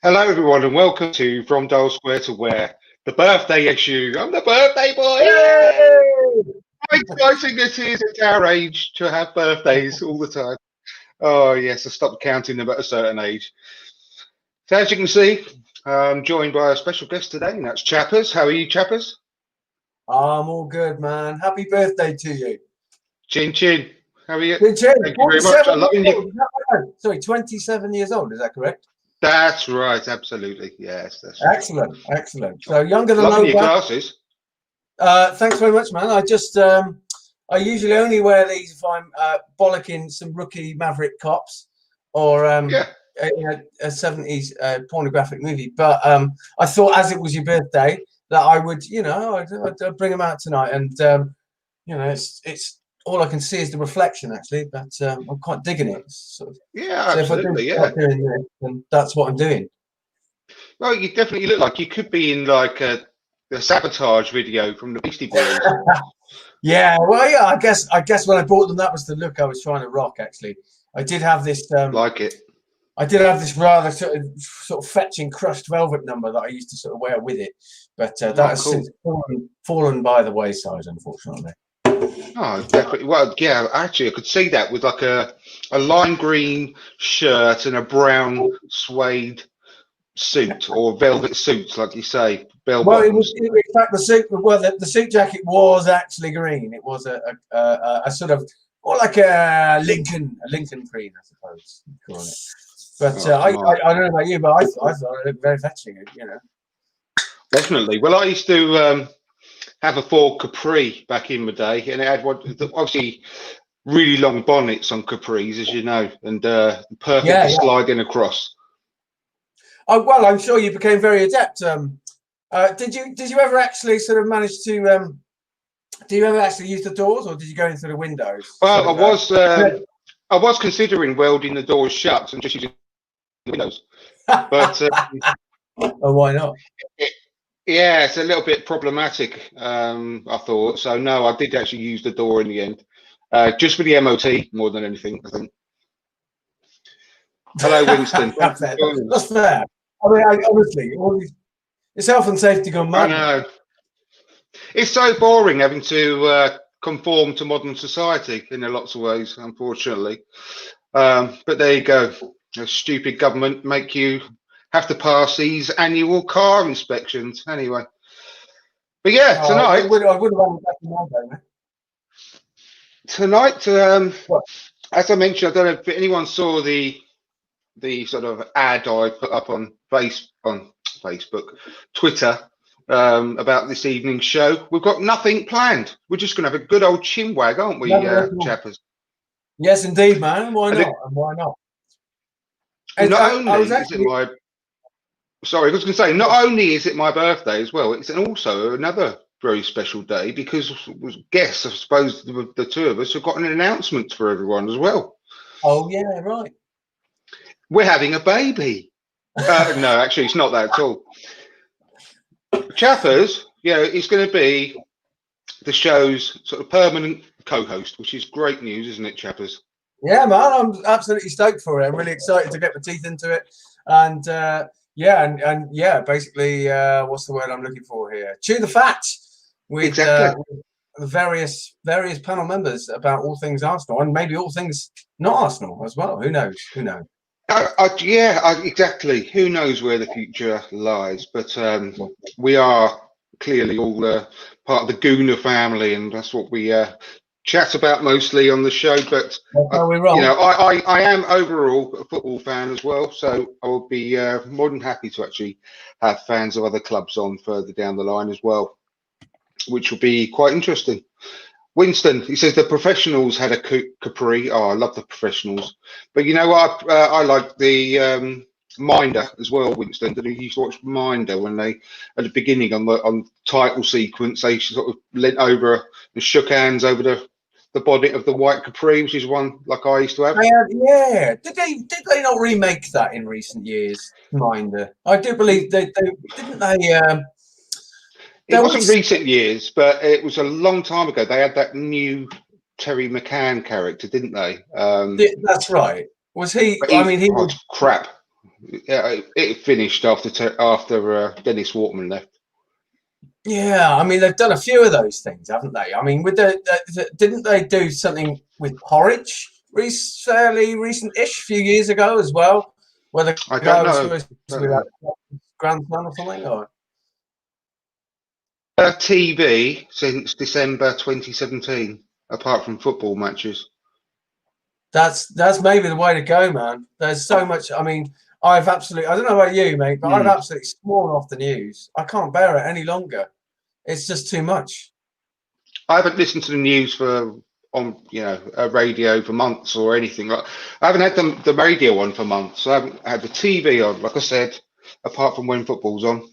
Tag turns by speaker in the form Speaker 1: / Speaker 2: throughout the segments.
Speaker 1: Hello, everyone, and welcome to From Dial Square to Where, the birthday issue. I'm the birthday boy. Yay!
Speaker 2: Yay!
Speaker 1: How exciting it is at our age to have birthdays all the time. Oh, yes, I stopped counting them at a certain age. So, as you can see, I'm joined by a special guest today, and that's Chappers. How are you, Chappers?
Speaker 2: I'm all good, man. Happy birthday to you.
Speaker 1: Chin chin. How are you?
Speaker 2: Good chin.
Speaker 1: Thank you very much. I
Speaker 2: 47
Speaker 1: love
Speaker 2: years
Speaker 1: you.
Speaker 2: old. Is that right? Sorry, 27 years old. Is that correct?
Speaker 1: That's right, absolutely. Yes, that's right.
Speaker 2: Excellent, excellent. So younger than
Speaker 1: Loving your
Speaker 2: Nova.
Speaker 1: glasses.
Speaker 2: Thanks very much, man. I usually only wear these if I'm bollocking some rookie Maverick cops or
Speaker 1: Yeah.
Speaker 2: a 70s pornographic movie. But I thought, as it was your birthday, that I would, I'd bring them out tonight. And it's all I can see is the reflection, actually. But I'm quite digging it.
Speaker 1: Yeah,
Speaker 2: So if I do
Speaker 1: absolutely. Yeah.
Speaker 2: start doing this, then that's what I'm doing.
Speaker 1: Well, you definitely look like you could be in like a sabotage video from the Beastie Boys.
Speaker 2: Yeah, well, yeah. I guess when I bought them, that was the look I was trying to rock. Actually, I did have this.
Speaker 1: Like it.
Speaker 2: I did have this rather sort of fetching crushed velvet number that I used to sort of wear with it, but that has
Speaker 1: cool.
Speaker 2: since fallen by the wayside, unfortunately.
Speaker 1: Oh, definitely. Well, yeah, actually, I could see that with like a lime green shirt and a brown suede suit or velvet suits, like you say, bell
Speaker 2: Well,
Speaker 1: bottoms.
Speaker 2: in fact, the suit jacket was actually green. It was a sort of more like a Lincoln green, I suppose you'd call it. But I don't know about you, but I thought it looked very fetching, you know.
Speaker 1: Definitely. Well, I used to have a Ford Capri back in the day, and it had obviously really long bonnets on Capris, as you know, and perfect for sliding across.
Speaker 2: Oh well, I'm sure you became very adept. Did you ever actually sort of manage to? Do you ever actually use the doors, or did you go in through the windows?
Speaker 1: Well, I was considering welding the doors shut and just using the windows, but
Speaker 2: oh, why not?
Speaker 1: Yeah, it's a little bit problematic. I thought so. No, I did actually use the door in the end, just for the MOT more than anything, I think. Hello, Winston.
Speaker 2: That's fair. I mean, honestly, it's health and safety gone mad.
Speaker 1: I know. It's so boring having to conform to modern society in lots of ways, unfortunately. But there you go. A stupid government make you have to pass these annual car inspections anyway. But yeah, tonight.
Speaker 2: I would have run back in my day, man.
Speaker 1: Tonight, as I mentioned, I don't know if anyone saw the sort of ad I put up on Facebook, Twitter, about this evening's show. We've got nothing planned. We're just going to have a good old chinwag, aren't we, Chappers?
Speaker 2: Yes, indeed, man. Why not? And why not?
Speaker 1: Not only is it my Sorry, I was going to say, not only is it my birthday as well, it's also another very special day because guests, I suppose, the two of us have got an announcement for everyone as well.
Speaker 2: Oh, yeah, right.
Speaker 1: We're having a baby. No, actually, it's not that at all. Chappers, it's going to be the show's sort of permanent co-host, which is great news, isn't it, Chappers?
Speaker 2: Yeah, man, I'm absolutely stoked for it. I'm really excited to get my teeth into it. And basically, what's the word I'm looking for here? Chew the fat with various panel members about all things Arsenal and maybe all things not Arsenal as well. Who knows?
Speaker 1: Exactly. Who knows where the future lies? But we are clearly all part of the Gooner family, and that's what we chat about mostly on the show. But I am overall a football fan as well, so I will be more than happy to actually have fans of other clubs on further down the line as well, which will be quite interesting. Winston, he says the professionals had a Capri. Oh, I love the professionals, but you know what? I like the Minder as well, Winston. Did you used to watch Minder when they at the beginning on title sequence they sort of leant over and shook hands over the bonnet of the white Capri, which is one like I used to have.
Speaker 2: Yeah. Did they not remake that in recent years? Minder. I do believe they didn't they.
Speaker 1: It wasn't recent years, but it was a long time ago. They had that new Terry McCann character, didn't they?
Speaker 2: That's right. Was he?
Speaker 1: He was crap. Yeah, it finished after Dennis Waterman left.
Speaker 2: Yeah, I mean they've done a few of those things, haven't they? I mean, with didn't they do something with Porridge fairly recent-ish, few years ago as well, where the
Speaker 1: I
Speaker 2: guy
Speaker 1: don't
Speaker 2: was
Speaker 1: know.
Speaker 2: supposed to be like grandson or something? Or
Speaker 1: TV since December 2017, apart from football matches.
Speaker 2: that's maybe the way to go, man. There's so much. I mean, I don't know about you, mate, but I've absolutely sworn off the news. I can't bear it any longer. It's just too much.
Speaker 1: I haven't listened to the news on a radio for months or anything. Like, I haven't had the radio on for months. I haven't had the TV on, like I said, apart from when football's on.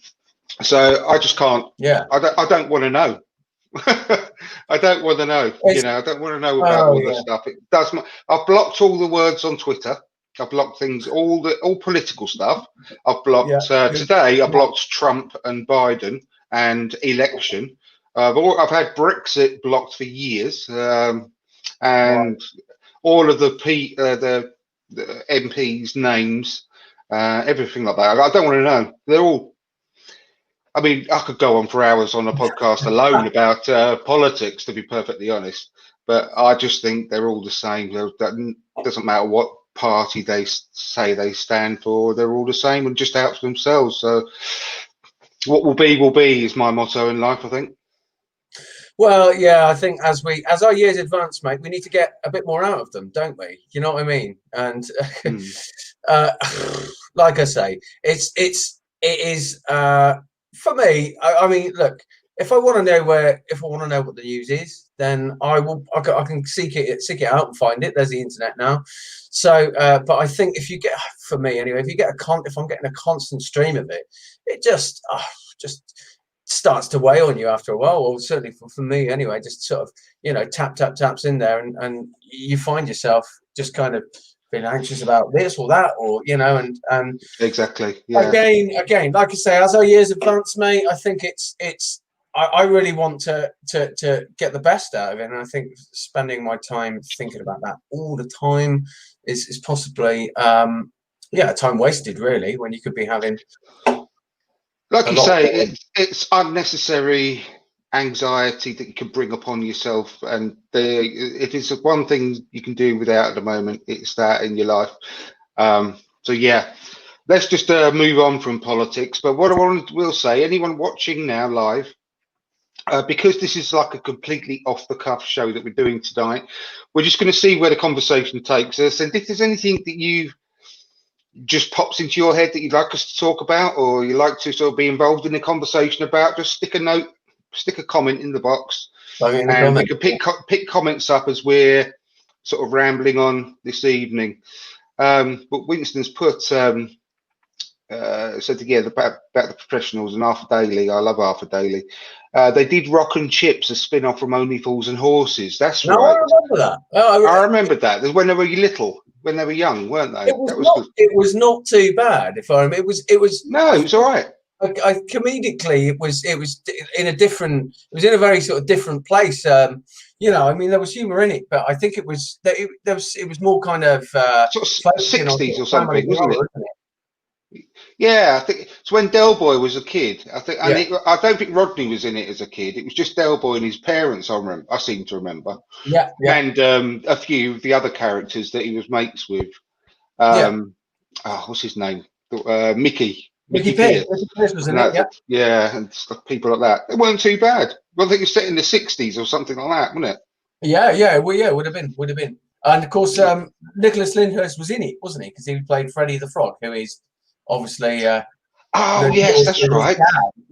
Speaker 1: So I just can't.
Speaker 2: Yeah.
Speaker 1: I don't want to know. I don't want to know. I don't want to know about all this stuff. It does. I've blocked all the words on Twitter. I've blocked things, all political stuff. I've blocked today. I blocked Trump and Biden and election. I've had Brexit blocked for years, and all of the MPs' names, everything like that. I don't want to know. They're all. I mean, I could go on for hours on a podcast alone about politics, to be perfectly honest. But I just think they're all the same. It doesn't matter what party they say they stand for. They're all the same and just out for themselves. So what will be is my motto in life, I think.
Speaker 2: Well, yeah, I think as our years advance, mate, we need to get a bit more out of them, don't we? You know what I mean? And like I say, it is for me. I mean, look, if I want to know what the news is, then I can seek it out and find it. There's the internet now. So, but I think for me anyway, if I'm getting a constant stream of it, it just starts to weigh on you after a while. Or certainly for me anyway, just sort of taps in there, and you find yourself just kind of being anxious about this or that, or and
Speaker 1: exactly. Yeah.
Speaker 2: Again, like I say, as our years advance, mate, I think I really want to get the best out of it, and I think spending my time thinking about that all the time is possibly time wasted, really, when you could be having.
Speaker 1: Like you say, it's unnecessary anxiety that you can bring upon yourself, and if it's one thing you can do without at the moment, it's that in your life. So yeah, let's just move on from politics. But what I will say, anyone watching now live, because this is like a completely off-the-cuff show that we're doing tonight, we're just going to see where the conversation takes us. And if there's anything that you just pops into your head that you'd like us to talk about, or you like to sort of be involved in the conversation about, just stick a comment in the box, and we can pick comments up as we're sort of rambling on this evening. But Winston's put said together about the professionals and Arthur Daly. I love Arthur Daly. They did Rock and Chips, a spin-off from Only Fools and Horses. That's right.
Speaker 2: I remember that.
Speaker 1: I remember that. When they were little. When they were young, weren't they?
Speaker 2: It was not too bad. If I remember, it was.
Speaker 1: No, it was all right.
Speaker 2: Comedically, it was in a very sort of different place. I mean, there was humor in it, but I think it was more kind of
Speaker 1: sort of 60s or something, wasn't it? Yeah, I think it's when Del Boy was a kid. I think, I don't think Rodney was in it as a kid. It was just Del Boy and his parents. I seem to remember.
Speaker 2: Yeah.
Speaker 1: And a few of the other characters that he was mates with. What's his name? Mickey
Speaker 2: Pierce was in it.
Speaker 1: Yeah, and stuff, people like that. It weren't too bad. I think it was set in the 60s or something like that, wasn't it?
Speaker 2: Yeah. Well, yeah, would have been. And of course, Nicholas Lyndhurst was in it, wasn't he? Because he played Freddie the Frog, who is obviously.
Speaker 1: Yes, that's right.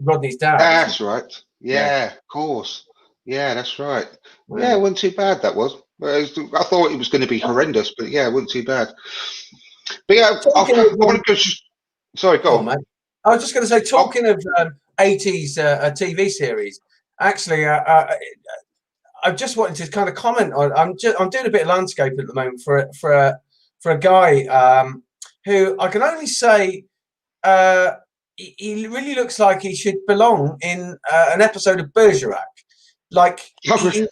Speaker 2: Rodney's dad.
Speaker 1: That's right. Yeah, of course. Yeah, that's right. Yeah, it wasn't too bad. That was. I thought it was going to be horrendous, but yeah, it wasn't too bad. But yeah, I want to go. Sorry, go on,
Speaker 2: mate. I was just going to say, talking of 80s TV series, actually, I just wanted to kind of comment on. I'm doing a bit of landscape at the moment for a guy who I can only say he really looks like he should belong in an episode of Bergerac. Like his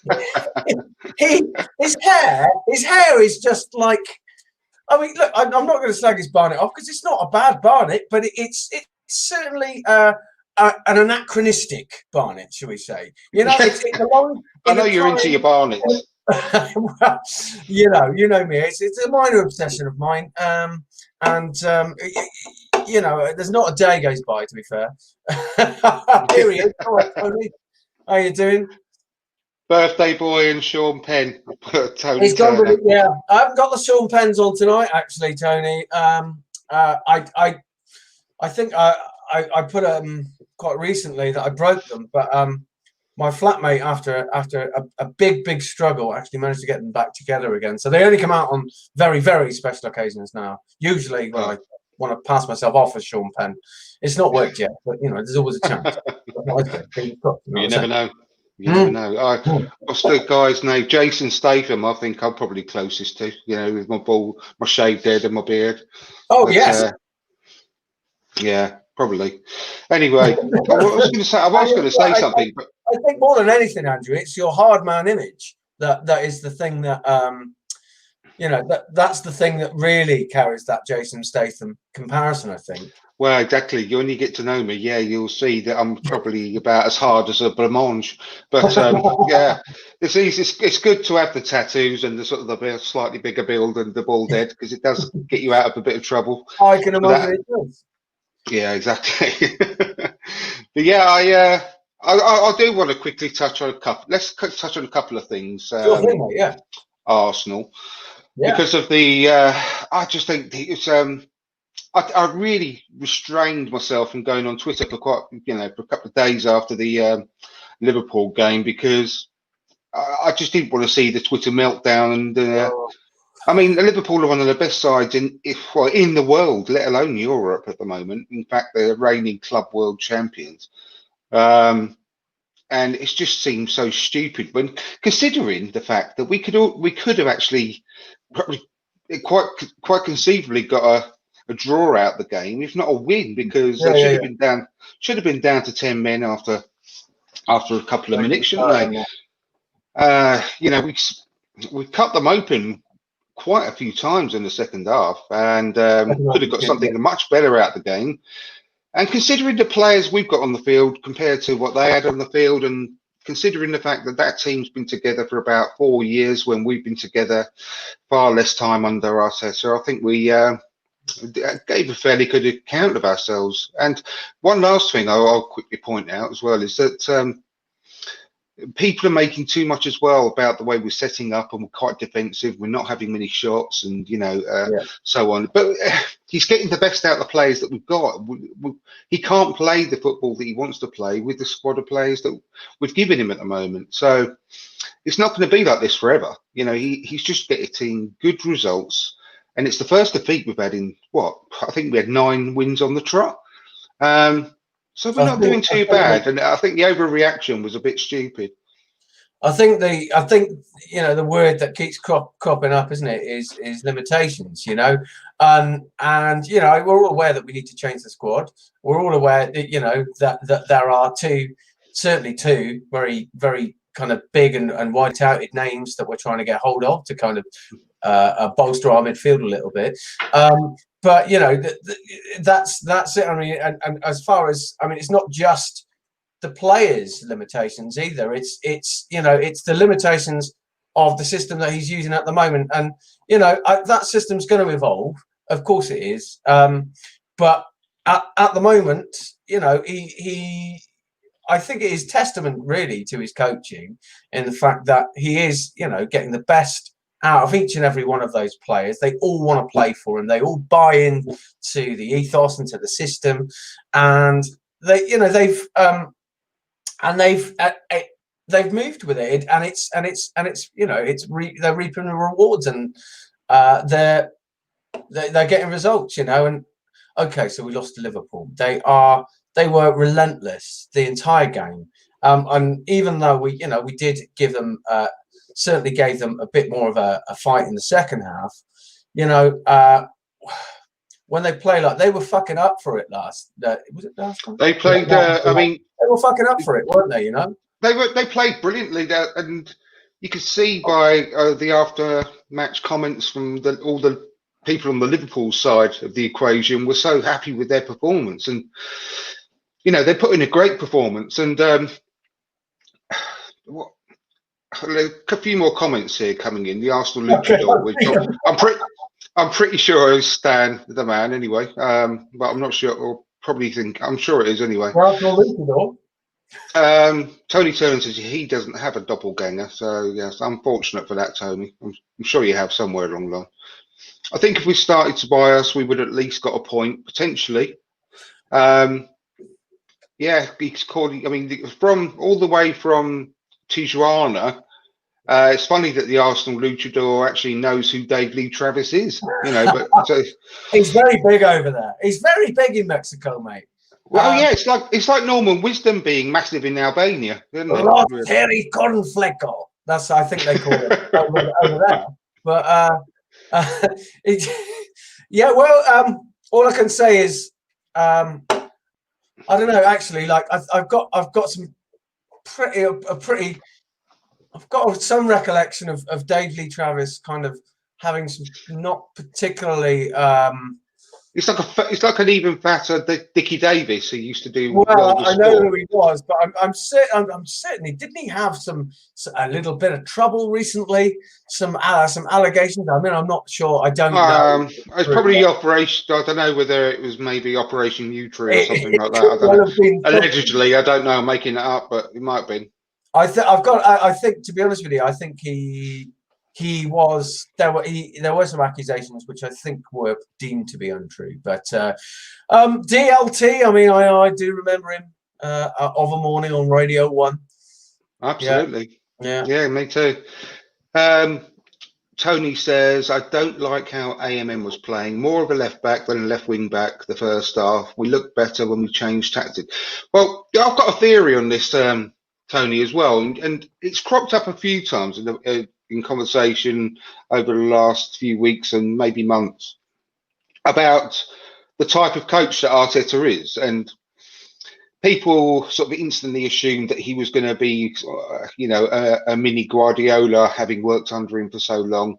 Speaker 2: hair is just like I mean, look, I'm not going to slag his Barnet off because it's not a bad Barnet, but it's certainly an anachronistic Barnet, shall we say? You know, it's a long.
Speaker 1: I know you're into your Barnets.
Speaker 2: Well, you know me. It's a minor obsession of mine, and you know, there's not a day goes by. To be fair, here he is. All right, Tony, how you doing?
Speaker 1: Birthday boy and Sean Penn. Tony
Speaker 2: He's gone
Speaker 1: Turner.
Speaker 2: with it, yeah. I haven't got the Sean Penns on tonight, actually, Tony. I think I put quite recently that I broke them, but my flatmate, after a big struggle, actually managed to get them back together again. So they only come out on very, very special occasions now. Usually when I want to pass myself off as Sean Penn. It's not worked yet, but you know, there's always a chance.
Speaker 1: You never know. You never know. What's the guy's name? Jason Statham. I think I'm probably closest to. You know, with my bald, my shaved head and my beard.
Speaker 2: Oh, but, yes.
Speaker 1: Yeah, probably. Anyway, I was going to say something. But
Speaker 2: I think more than anything, Andrew, it's your hard man image that is the thing that you know, that's the thing that really carries that Jason Statham comparison, I think.
Speaker 1: Well, exactly. When you get to know me, yeah, you'll see that I'm probably about as hard as a blancmange. But yeah, it's easy. It's good to have the tattoos and the sort of the slightly bigger build and the bald head because it does get you out of a bit of trouble.
Speaker 2: I can imagine it does.
Speaker 1: Yeah, exactly. But yeah, I do want to quickly touch on a couple. Let's touch on a couple of things.
Speaker 2: Sure thing, mate, yeah.
Speaker 1: Arsenal, because of the. I just think it's. I really restrained myself from going on Twitter for for a couple of days after the Liverpool game because I just didn't want to see the Twitter meltdown. And I mean, Liverpool are one of the best sides in the world, let alone Europe at the moment. In fact, they're reigning club world champions. And it just seems so stupid when considering the fact that we could have actually probably quite conceivably got a draw out the game, if not a win, because they should have been down to 10 men after a couple of minutes, shouldn't they? You know, we cut them open quite a few times in the second half, and could have got something much better out of the game. And considering the players we've got on the field compared to what they had on the field, and considering the fact that team's been together for about 4 years when we've been together far less time under Arteta, I think we gave a fairly good account of ourselves. And one last thing I'll quickly point out as well is that people are making too much as well about the way we're setting up, and we're quite defensive. We're not having many shots, and so on. But he's getting the best out of the players that we've got. He can't play the football that he wants to play with the squad of players that we've given him at the moment. So it's not going to be like this forever. You know, he's just getting good results. And it's the first defeat we've had in I think we had 9 wins on the trot. So we're not doing too bad. And I think the overreaction was a bit stupid.
Speaker 2: I think you know, the word that keeps cropping up, isn't it, is limitations, you know. And you know, we're all aware that we need to change the squad. We're all aware that, you know, that there are certainly two very, very kind of big and wide-touted names that we're trying to get hold of to kind of bolster our midfield a little bit. But you know, that's it. I mean, and as far as, I mean, it's not just the players' limitations either. It's you know, it's the limitations of the system that he's using at the moment. And you know, that system's going to evolve. Of course it is. But at the moment, you know, I think it is testament really to his coaching in the fact that he is, you know, getting the best out of each and every one of those players. They all want to play for him. They all buy in to the ethos and to the system, and they, you know, they've moved with it, and it's you know, they're reaping the rewards, and they're getting results, you know. And okay, so we lost to Liverpool. They were relentless the entire game, and even though we did give them. Certainly gave them a bit more of a fight in the second half. You know, when they play like they were fucking up for it last. Was it last time?
Speaker 1: They played. I mean,
Speaker 2: they were fucking up for it, weren't they? You know,
Speaker 1: they played brilliantly there, and you could see by the after match comments from all the people on the Liverpool side of the equation were so happy with their performance, and they put in a great performance. And what, a few more comments here coming in. The Arsenal luchador, which I'm pretty sure is Stan the man anyway, but I'm not sure. Or probably I'm sure it is anyway.
Speaker 2: Arsenal luchador.
Speaker 1: Tony Turner says he doesn't have a doppelganger, so yes, unfortunate for that, Tony. I'm sure you have somewhere along the line. I think if we started to buy us, we would at least got a point potentially. Yeah, he's calling. I mean, from all the way from Tijuana. It's funny that the Arsenal luchador actually knows who Dave Lee Travis is. But so,
Speaker 2: he's very big over there. He's very big in Mexico, mate.
Speaker 1: Well, yeah, it's like Norman Wisdom being massive in Albania, isn't it?
Speaker 2: Los Terry Cornfleco. That's I think they call it over there. But yeah, well, all I can say is I don't know. Actually, like I've got some pretty. I've got some recollection of Dave Lee Travis kind of having some not particularly.
Speaker 1: It's like an even fatter Dickie Davis who used to do.
Speaker 2: Well, I know who he was, but I'm certainly didn't he have a little bit of trouble recently? Some allegations. I mean, I'm not sure. I don't know.
Speaker 1: It's probably Operation. I don't know whether it was maybe Operation Utri or something like that. I don't know. Allegedly, I don't know. I'm making it up, but it might have been.
Speaker 2: I think to be honest with you, I think he was there were some accusations which I think were deemed to be untrue. But DLT, I mean, I do remember him of a morning on Radio 1.
Speaker 1: Absolutely. Yeah, me too. Tony says, I don't like how AMM was playing. More of a left back than a left wing back the first half. We looked better when we changed tactics. Well, I've got a theory on this, Tony, as well, and it's cropped up a few times in conversation over the last few weeks and maybe months about the type of coach that Arteta is, and people sort of instantly assumed that he was going to be, a mini Guardiola, having worked under him for so long.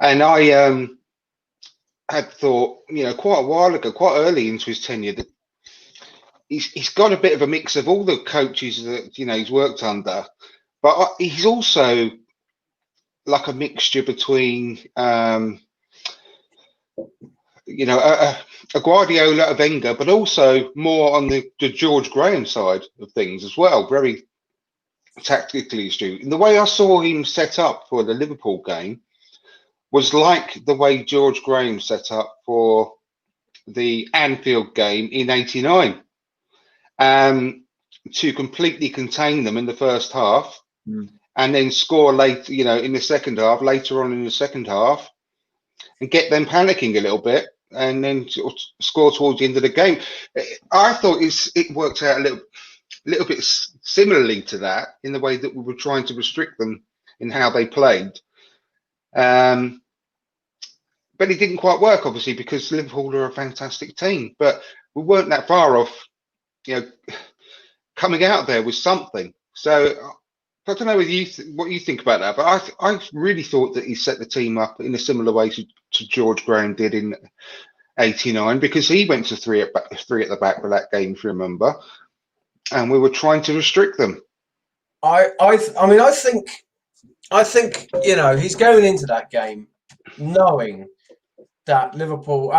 Speaker 1: And I had thought, quite a while ago, quite early into his tenure, that he's got a bit of a mix of all the coaches that he's worked under, but he's also like a mixture between a Guardiola, a Wenger, but also more on the George Graham side of things as well. Very tactically astute. And the way I saw him set up for the Liverpool game was like the way George Graham set up for the Anfield game in '89. To completely contain them in the first half, and then score later, in the second half, later on in the second half, and get them panicking a little bit, and then score towards the end of the game. I thought it worked out a little bit similarly to that in the way that we were trying to restrict them in how they played. But it didn't quite work, obviously, because Liverpool are a fantastic team, but we weren't that far off, coming out there with something. So I don't know what you think about that, but I really thought that he set the team up in a similar way to George Graham did in '89, because he went to three at the back for that game, if you remember, and we were trying to restrict them.
Speaker 2: I think he's going into that game knowing that Liverpool,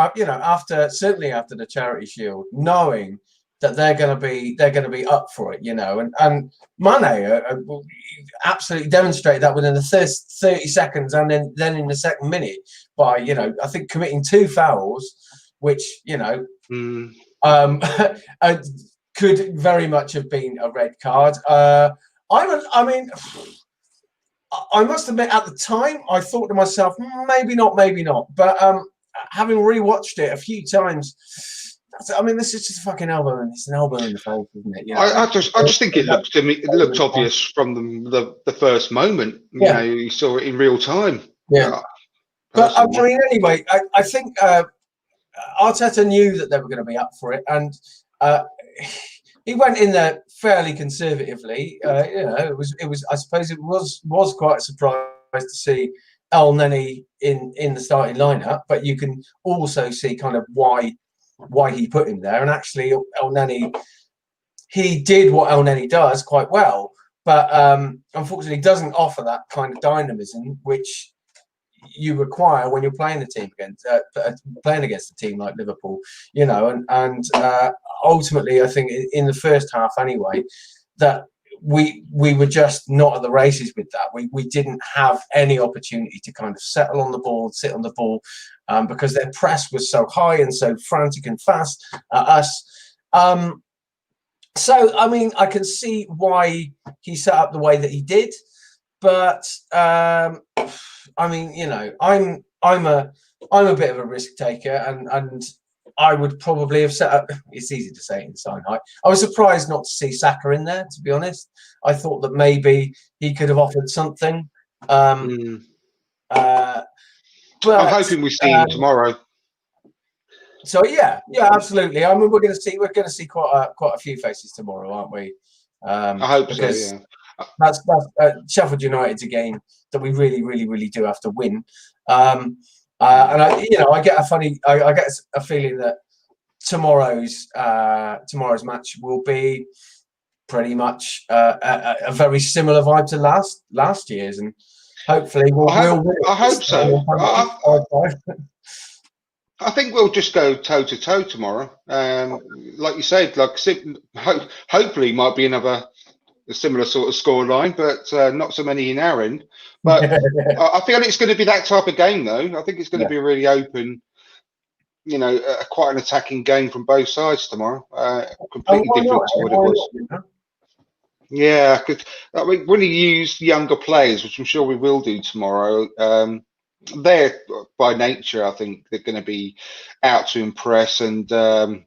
Speaker 2: certainly after the Charity Shield, knowing that they're going to be up for it, and Mane absolutely demonstrated that within the first 30 seconds, and then in the second minute by I think committing 2 fouls, which could very much have been a red card. I must admit, at the time, I thought to myself, maybe not. But having rewatched it a few times, this is just a fucking elbow, and it's an elbow in the face, isn't it?
Speaker 1: I just think it looked obvious from the first moment. You saw it in real time.
Speaker 2: Yeah. But anyway, I think Arteta knew that they were going to be up for it, and he went in there fairly conservatively. It was. I suppose it was quite a surprise to see Elneny in the starting lineup, but you can also see kind of why he put him there. And actually, Elneny, he did what Elneny does quite well, but unfortunately doesn't offer that kind of dynamism which you require when you're playing playing against a team like Liverpool, you know. And ultimately, I think in the first half anyway, that we were just not at the races with that. We didn't have any opportunity to kind of settle on the ball, sit on the ball, because their press was so high and so frantic and fast at us. So, I mean, I can see why he set up the way that he did, but I mean, you know, I'm a bit of a risk taker, and I would probably have set up. It's easy to say in Steinheit. I was surprised not to see Saka in there, to be honest. I thought that maybe he could have offered something. But
Speaker 1: I'm hoping we see him tomorrow.
Speaker 2: So yeah, absolutely. I mean, we're going to see quite a few faces tomorrow, aren't we?
Speaker 1: I hope so. Yeah.
Speaker 2: That's Sheffield United's a game that we really do have to win. And I get a feeling that tomorrow's match will be pretty much a very similar vibe to last year's, and hopefully we'll win.
Speaker 1: I hope so. I think we'll just go toe to toe tomorrow. Like you said, hopefully might be a similar sort of scoreline, but not so many in our end. But I feel it's going to be that type of game, though. I think it's going to be a really open, you know, quite an attacking game from both sides tomorrow. Completely different to what it was. Yeah, because I mean, when you use younger players, which I'm sure we will do tomorrow, they're by nature, I think they're going to be out to impress and going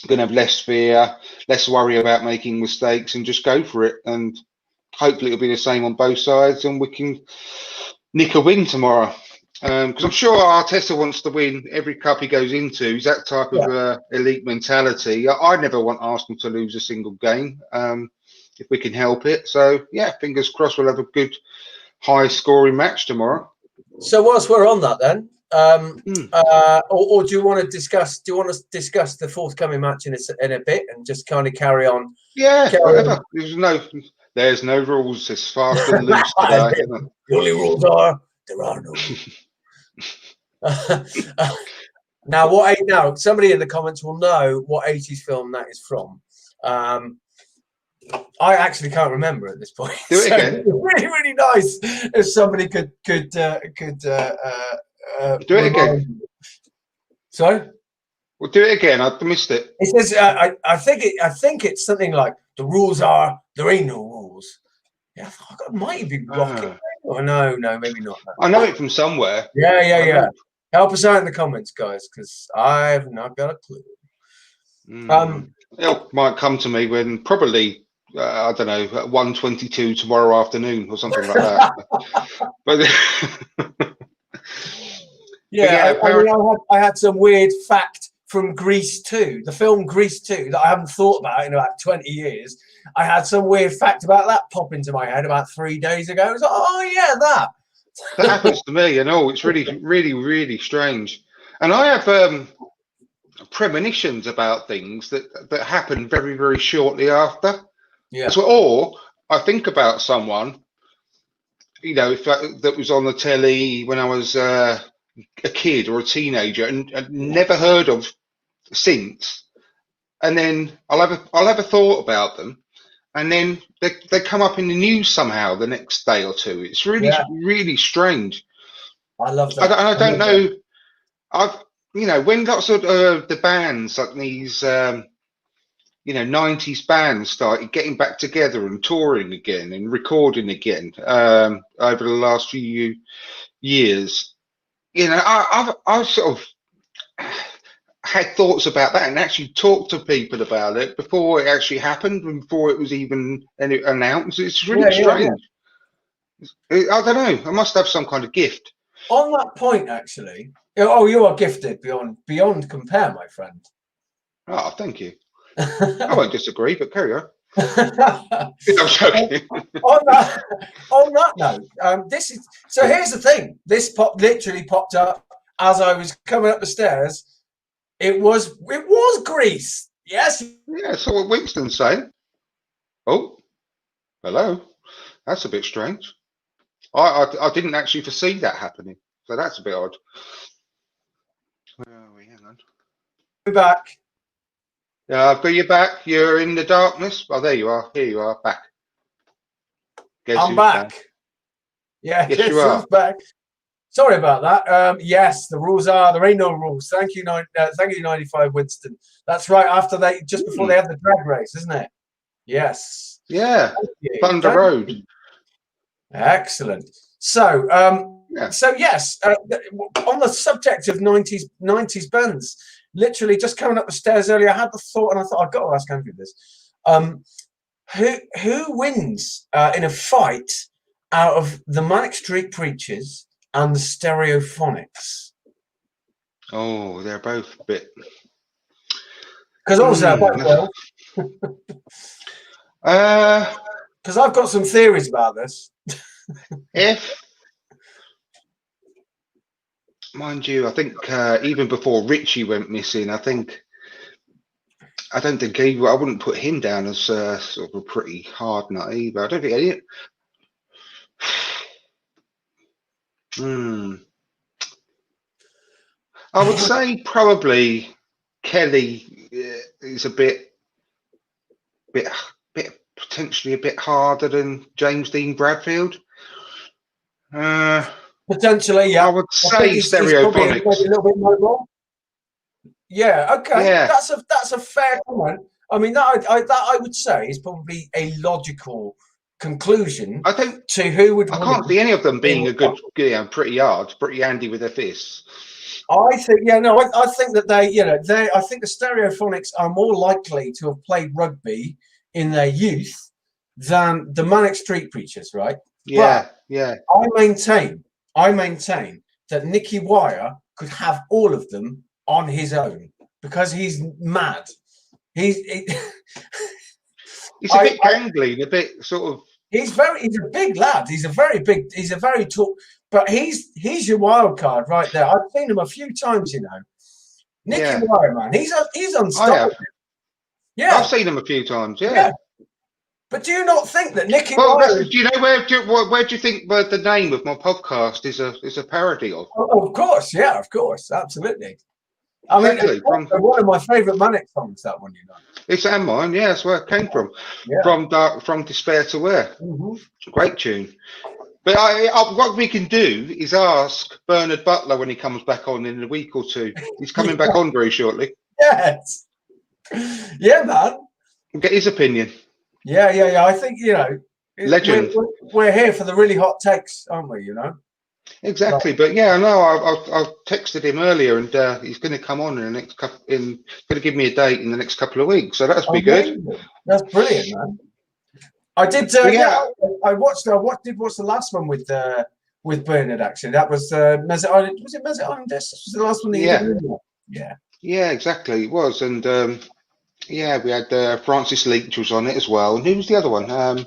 Speaker 1: to have less fear, less worry about making mistakes, and just go for it. And hopefully it'll be the same on both sides, and we can nick a win tomorrow. Because I'm sure Arteta wants to win every cup he goes into. He's that type of elite mentality. I never want Arsenal to lose a single game if we can help it. So yeah, fingers crossed we'll have a good high-scoring match tomorrow.
Speaker 2: So whilst we're on that, then, or do you want to discuss? Do you want to discuss the forthcoming match in a bit and just kind of carry on?
Speaker 1: Yeah, whatever. There's no rules. It's fast and loose today.
Speaker 2: The only rules are there are no rules. Now, somebody in the comments will know what 80s film that is from. I actually can't remember at this point.
Speaker 1: Do it again.
Speaker 2: Really nice if somebody could do
Speaker 1: it again.
Speaker 2: Sorry?
Speaker 1: Well, do it again. I missed it.
Speaker 2: It says I think it's something like the rules are there ain't no rules. Yeah, I might be rocking. Oh, no, maybe not.
Speaker 1: I know it from somewhere.
Speaker 2: Yeah. Help us out in the comments, guys, because I've not got a clue.
Speaker 1: It might come to me when probably. I don't know, at 1:22 tomorrow afternoon or something like that. But
Speaker 2: I had some weird fact from Grease 2, the film Grease 2, that I haven't thought about in about 20 years. I had some weird fact about that pop into my head about 3 days ago. I was like, oh yeah,
Speaker 1: that happens to me. It's really strange. And I have premonitions about things that happen very shortly after.
Speaker 2: Yeah.
Speaker 1: So, or I think about someone, you know, that was on the telly when I was a kid or a teenager and never heard of since, and then I'll have a thought about them, and then they come up in the news somehow the next day or two. It's really strange.
Speaker 2: I love that.
Speaker 1: I don't know. When lots of the bands like these. 90s bands started getting back together and touring again and recording again over the last few years. I've sort of had thoughts about that and actually talked to people about it before it actually happened and before it was even announced. It's really strange. I don't know. I must have some kind of gift.
Speaker 2: On that point, actually, you are gifted beyond compare, my friend.
Speaker 1: Oh, thank you. I won't disagree, but carry on. I'm joking.
Speaker 2: On that note, this is so. Here's the thing. This literally popped up as I was coming up the stairs. It was Greece. Yes.
Speaker 1: Yeah, so what Winston's saying. Oh, hello. That's a bit strange. I didn't actually foresee that happening, so that's a bit odd. Where are we? Hang on.
Speaker 2: We're back.
Speaker 1: Yeah, I've got you back. You're in the darkness. Oh, there you are. Here you are, back. Guess
Speaker 2: I'm
Speaker 1: who's
Speaker 2: back. Yeah,
Speaker 1: yes,
Speaker 2: guess
Speaker 1: you are.
Speaker 2: who's back. Sorry about that. Yes, the rules are there ain't no rules. Thank you, 95 Winston. That's right. After they, just before they had the drag race, isn't it? Yes.
Speaker 1: Yeah. Thunder Road.
Speaker 2: Excellent. So, yes, on the subject of 90s bands, literally just coming up the stairs earlier, I had the thought, and I thought I've got to ask Andrew this: who wins in a fight out of the Manic Street Preachers and the Stereophonics?
Speaker 1: Oh, they're both a bit.
Speaker 2: Because obviously, I both well. Because I've got some theories about this.
Speaker 1: If, mind you, I think even before Richie went missing, I don't think I wouldn't put him down as sort of a pretty hard nut either. I don't think any. I would say probably Kelly is a bit potentially a bit harder than James Dean Bradfield.
Speaker 2: Potentially, yeah.
Speaker 1: I would say Stereophonics.
Speaker 2: A little bit mobile. Yeah. Okay.
Speaker 1: Yeah.
Speaker 2: That's a fair comment. I mean, that I would say is probably a logical conclusion.
Speaker 1: I think
Speaker 2: to who would.
Speaker 1: I can't see any of them being a good, pretty hard, pretty handy with their fists.
Speaker 2: I think, I think that I think the Stereophonics are more likely to have played rugby in their youth than the Manic Street Preachers, right?
Speaker 1: Yeah,
Speaker 2: but
Speaker 1: yeah.
Speaker 2: I maintain that Nicky Wire could have all of them on his own because he's mad. He's a
Speaker 1: bit gangly, a bit sort of.
Speaker 2: He's a big lad. He's a very tall, but he's your wild card right there. I've seen him a few times, Nicky Wire, man. He's unstoppable. Yeah.
Speaker 1: I've seen him a few times, yeah.
Speaker 2: But do you not think that Nicky Wire?
Speaker 1: Do you know where do you think the name of my podcast is a parody of?
Speaker 2: Oh, of course, yeah, of course, absolutely. I mean, it's one of my favourite Manic songs. That one,
Speaker 1: It's and mine, yeah. That's where it came from.
Speaker 2: Yeah.
Speaker 1: From Despair to Where.
Speaker 2: Mm-hmm.
Speaker 1: Great tune. But what we can do is ask Bernard Butler when he comes back on in a week or two. He's coming back on very shortly.
Speaker 2: Yes. Yeah, man.
Speaker 1: Get his opinion.
Speaker 2: Yeah. I think
Speaker 1: legend.
Speaker 2: We're here for the really hot takes, aren't we?
Speaker 1: Exactly, but yeah, no, I texted him earlier, and he's going to come on in the next couple. Going to give me a date in the next couple of weeks, so that's be good.
Speaker 2: That's brilliant, man. I did. I watched the last one with Bernard. Actually, that was Mesut Island. Was it Mesut Island? This was the last one. Yeah,
Speaker 1: exactly. It was, and we had Francis Leach was on it as well, and who was the other one?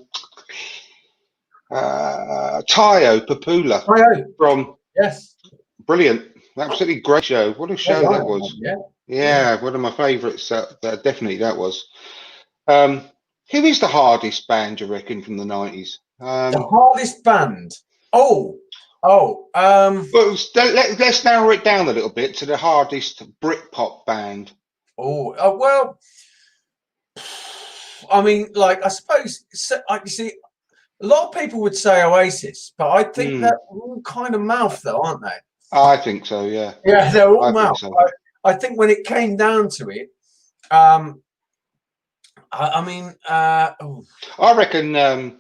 Speaker 1: Tayo Papula from brilliant, absolutely great show. What a show that was! Yeah, one of my favourites. Definitely that was. Who is the hardest band you reckon from the 90s?
Speaker 2: The hardest band. Well,
Speaker 1: let's narrow it down a little bit to the hardest Britpop band.
Speaker 2: Well, I mean, like I suppose you see. A lot of people would say Oasis, but I think they're all kind of mouth, though, aren't they?
Speaker 1: I think so, yeah.
Speaker 2: Yeah, they're all mouth. So. I think when it came down to it, I
Speaker 1: reckon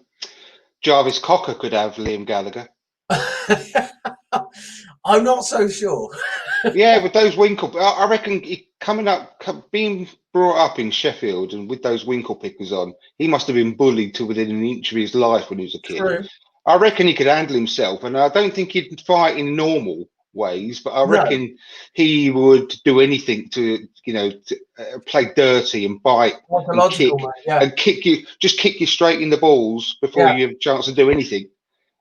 Speaker 1: Jarvis Cocker could have Liam Gallagher.
Speaker 2: I'm not so sure.
Speaker 1: Yeah, with those Winkle, I reckon being brought up in Sheffield and with those Winkle pickers on, he must have been bullied to within an inch of his life when he was a kid.
Speaker 2: True.
Speaker 1: I reckon he could handle himself, and I don't think he'd fight in normal. ways, but I
Speaker 2: No.
Speaker 1: reckon he would do anything to, play dirty and bite and kick
Speaker 2: Psychological, mate. Yeah.
Speaker 1: and kick you, just kick you straight in the balls before
Speaker 2: Yeah.
Speaker 1: you have a chance to do anything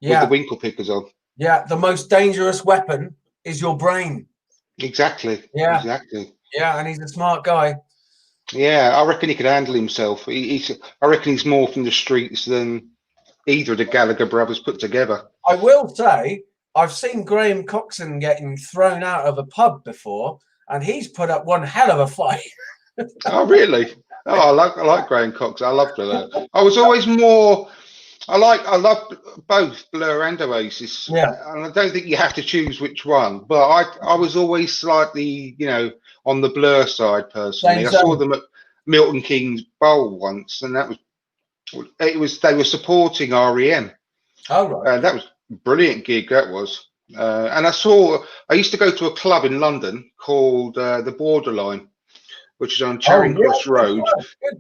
Speaker 1: with the winkle pickers on.
Speaker 2: Yeah. The most dangerous weapon is your brain.
Speaker 1: Exactly.
Speaker 2: Yeah.
Speaker 1: Exactly.
Speaker 2: Yeah, and he's a smart guy.
Speaker 1: Yeah, I reckon he could handle himself. I reckon he's more from the streets than either of the Gallagher brothers put together.
Speaker 2: I will say, I've seen Graham Coxon getting thrown out of a pub before, and he's put up one hell of a fight.
Speaker 1: Oh, really? Oh, I like Graham Cox. I love Blur. I was always more. I love both Blur and Oasis.
Speaker 2: Yeah.
Speaker 1: And I don't think you have to choose which one. But I was always slightly, on the Blur side personally.
Speaker 2: Same.
Speaker 1: I saw them at Milton Keynes Bowl once, and they were supporting REM.
Speaker 2: Oh, right.
Speaker 1: That was a brilliant gig. That was. And I used to go to a club in London called the Borderline, which is on Charing Cross Road.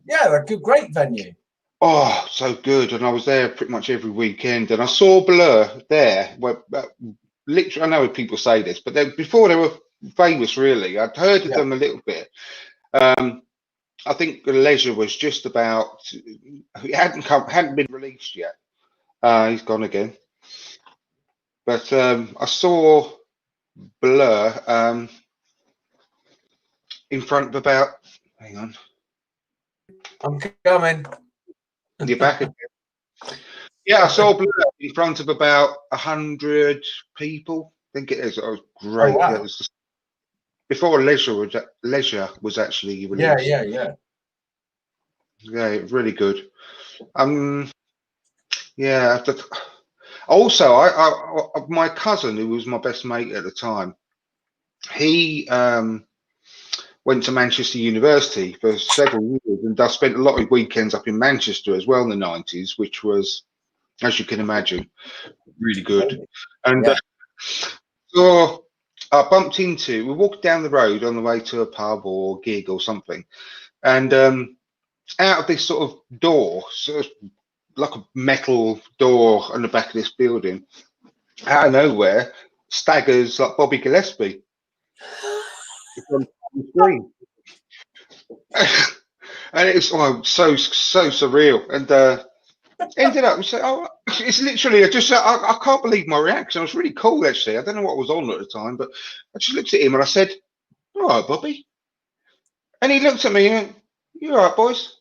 Speaker 2: Yeah, a great venue.
Speaker 1: Oh, so good. And I was there pretty much every weekend. And I saw Blur there. Literally, I know people say this, but before they were famous, really. I'd heard of them a little bit. I think Leisure was just about. It hadn't been released yet. He's gone again. But I saw Blur in front of about. Hang on.
Speaker 2: I'm coming.
Speaker 1: You're back again. Yeah, I saw Blur in front of about 100 people. I think it is. It was great.
Speaker 2: Oh, wow.
Speaker 1: It was before Leisure was actually released.
Speaker 2: Yeah,
Speaker 1: really good. Yeah. Also, I my cousin, who was my best mate at the time, he went to Manchester University for several years, and I spent a lot of weekends up in Manchester as well in the 90s, which was, as you can imagine, really good. And so I bumped we walked down the road on the way to a pub or gig or something, and out of this sort of door, sort of like a metal door on the back of this building, out of nowhere, staggers like Bobby Gillespie on the screen. And it was so surreal, and ended up it's literally I can't believe my reaction. It was really cool, actually. I don't know what was on at the time, but I just looked at him and I said, "All right, Bobby," and he looked at me and went, "You all right, boys?"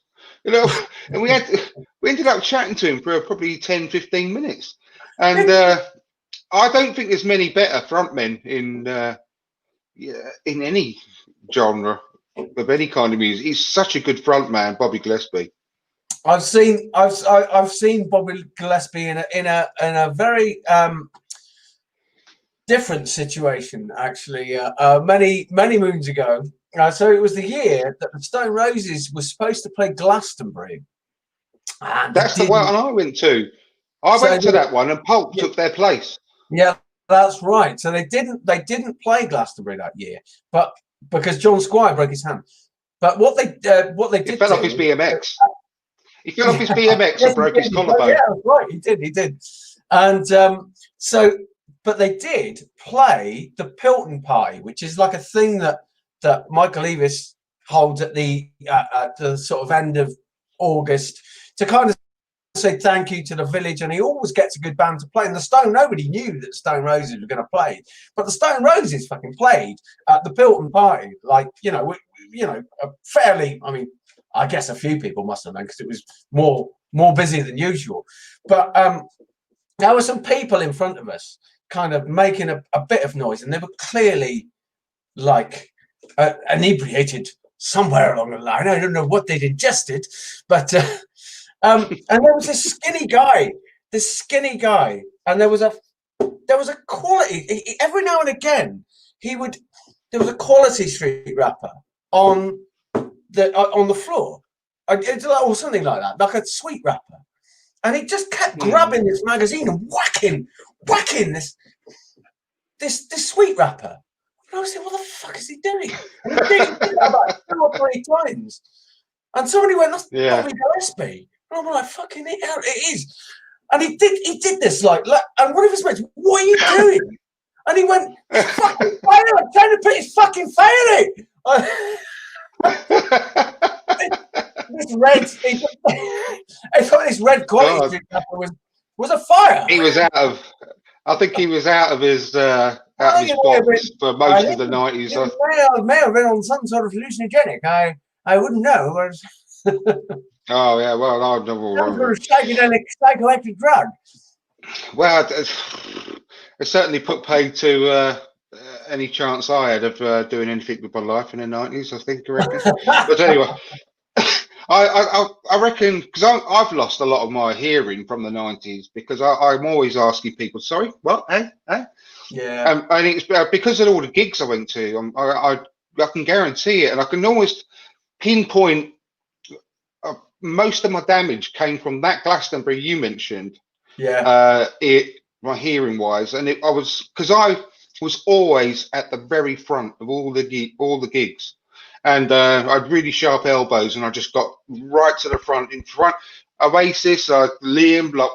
Speaker 1: And we ended up chatting to him for probably 10-15 minutes, and I don't think there's many better frontmen in any genre of any kind of music. He's such a good front man, Bobby Gillespie.
Speaker 2: I've seen Bobby Gillespie in a very different situation, actually, many moons ago. So it was the year that the Stone Roses was supposed to play Glastonbury. And
Speaker 1: that's the one I went to. I went to that one, and Pulp took their place.
Speaker 2: Yeah, that's right. So they didn't play Glastonbury that year, but because John Squire broke his hand. But what they did,
Speaker 1: he fell off his BMX. He fell off his BMX and broke his collarbone.
Speaker 2: Yeah, right. He did. And but they did play the Pilton Pie, which is like a thing that Michael Eavis holds at the sort of end of August to kind of say thank you to the village, and he always gets a good band to play. And nobody knew that Stone Roses were going to play, but the Stone Roses fucking played at the Pilton Party, like fairly. I mean, I guess a few people must have known because it was more busy than usual. But there were some people in front of us, kind of making a bit of noise, and they were clearly like inebriated somewhere along the line. I don't know what they'd ingested, but. And there was this skinny guy, and there was a quality. Every now and again, there was a quality street rapper on the floor, or something like that, like a sweet rapper, and he just kept grabbing this magazine and whacking this sweet rapper. And I was like, what the fuck is he doing? And he did it about 2 or 3 times, and somebody went, "That's Bobby Gillespie." And I'm like, fucking hell, it is. And he did this like, and one of his mates, what are you doing? And he went, "It's fucking failing. I'm trying to put his fucking failing." This red, I thought this red quality street Chapper was a fire.
Speaker 1: He was out of. I think he was out of his box for most of the 90s.
Speaker 2: It may have been on some sort of hallucinogenic. I wouldn't know.
Speaker 1: Oh yeah, well, I
Speaker 2: some sort of psychoactive drug.
Speaker 1: Well, it certainly put paid to any chance I had of doing anything with my life in the 90s. I think, but anyway. I reckon, because I've lost a lot of my hearing from the 90s, because I'm always asking people, sorry, what,
Speaker 2: Yeah.
Speaker 1: And it's because of all the gigs I went to. I can guarantee it, and I can almost pinpoint most of my damage came from that Glastonbury you mentioned.
Speaker 2: Yeah.
Speaker 1: My hearing wise, and I was always at the very front of all the gigs. And I had really sharp elbows, and I just got right to the front. In front, Oasis, Liam, like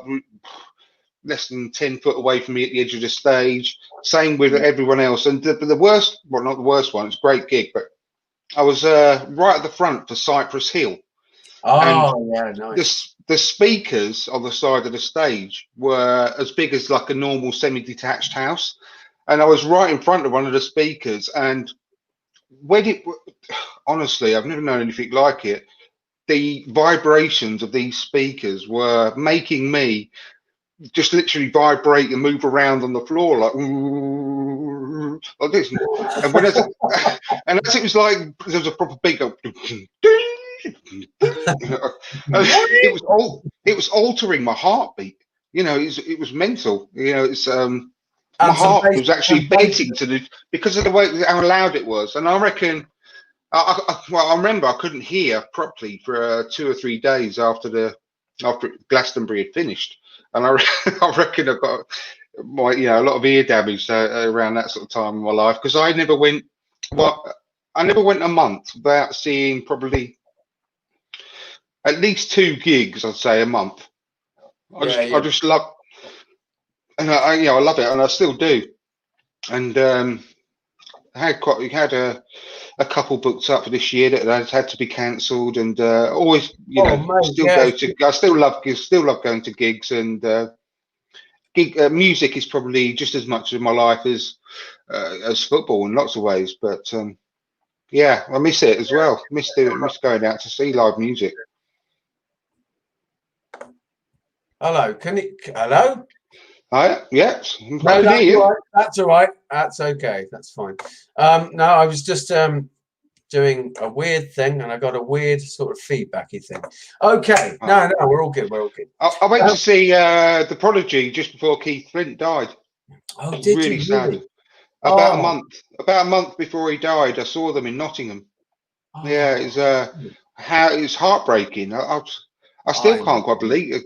Speaker 1: less than 10 foot away from me at the edge of the stage. Same with everyone else. And the worst, well, not the worst one, it's a great gig, but I was right at the front for Cypress Hill.
Speaker 2: Oh, yeah, nice.
Speaker 1: The speakers on the side of the stage were as big as like a normal semi-detached house. And I was right in front of one of the speakers, and honestly, I've never known anything like it. The vibrations of these speakers were making me just literally vibrate and move around on the floor like this. And as it was like, there was a proper big it was altering my heartbeat. It was mental. It's my heart was actually beating because of the way how loud it was. And I reckon, I remember I couldn't hear properly for 2 or 3 days after Glastonbury had finished. And I reckon I've got a lot of ear damage around that sort of time in my life, because I never went a month without seeing probably at least 2 gigs, I'd say, a month. I just love. And I love it, and I still do. And I had a couple booked up for this year that had to be cancelled, and always, I still love going to gigs, and music is probably just as much of my life as football in lots of ways. But yeah, I miss it as well. Miss going out to see live music.
Speaker 2: Hello, hello?
Speaker 1: Yes,
Speaker 2: no, that's all right. That's okay. That's fine. No, I was just doing a weird thing, and I got a weird sort of feedbacky thing. Okay, no, we're all good. We're all good.
Speaker 1: I went to see The Prodigy just before Keith Flint died.
Speaker 2: Oh, did really you?
Speaker 1: Sad. Really? About a month before he died, I saw them in Nottingham. Oh. Yeah, it was heartbreaking. I still can't quite believe it.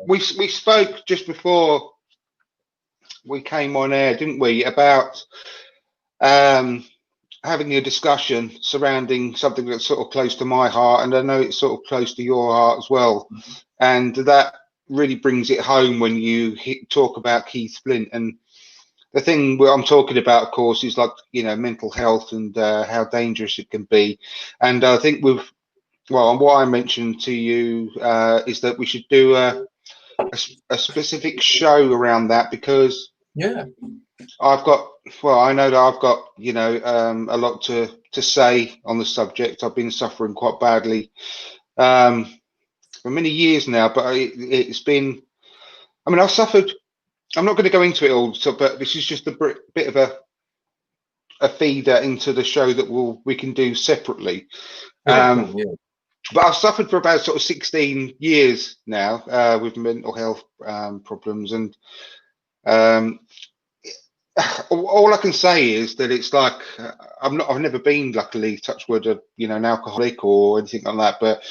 Speaker 1: We spoke just before we came on air, didn't we, about having a discussion surrounding something that's sort of close to my heart, and I know it's sort of close to your heart as well. Mm-hmm. And that really brings it home when you talk about Keith Flint. And the thing I'm talking about, of course, is like, mental health and how dangerous it can be. And I think what I mentioned to you is that we should do a specific show around that, because I know that I've got a lot to say on the subject. I've been suffering quite badly for many years now, but it's been. I mean, I've suffered. I'm not going to go into it all, but this is just a bit of a feeder into the show that we can do separately. But I've suffered for about sort of 16 years now with mental health problems, and all I can say is that it's like I've never been, luckily, touch wood, an alcoholic or anything like that. But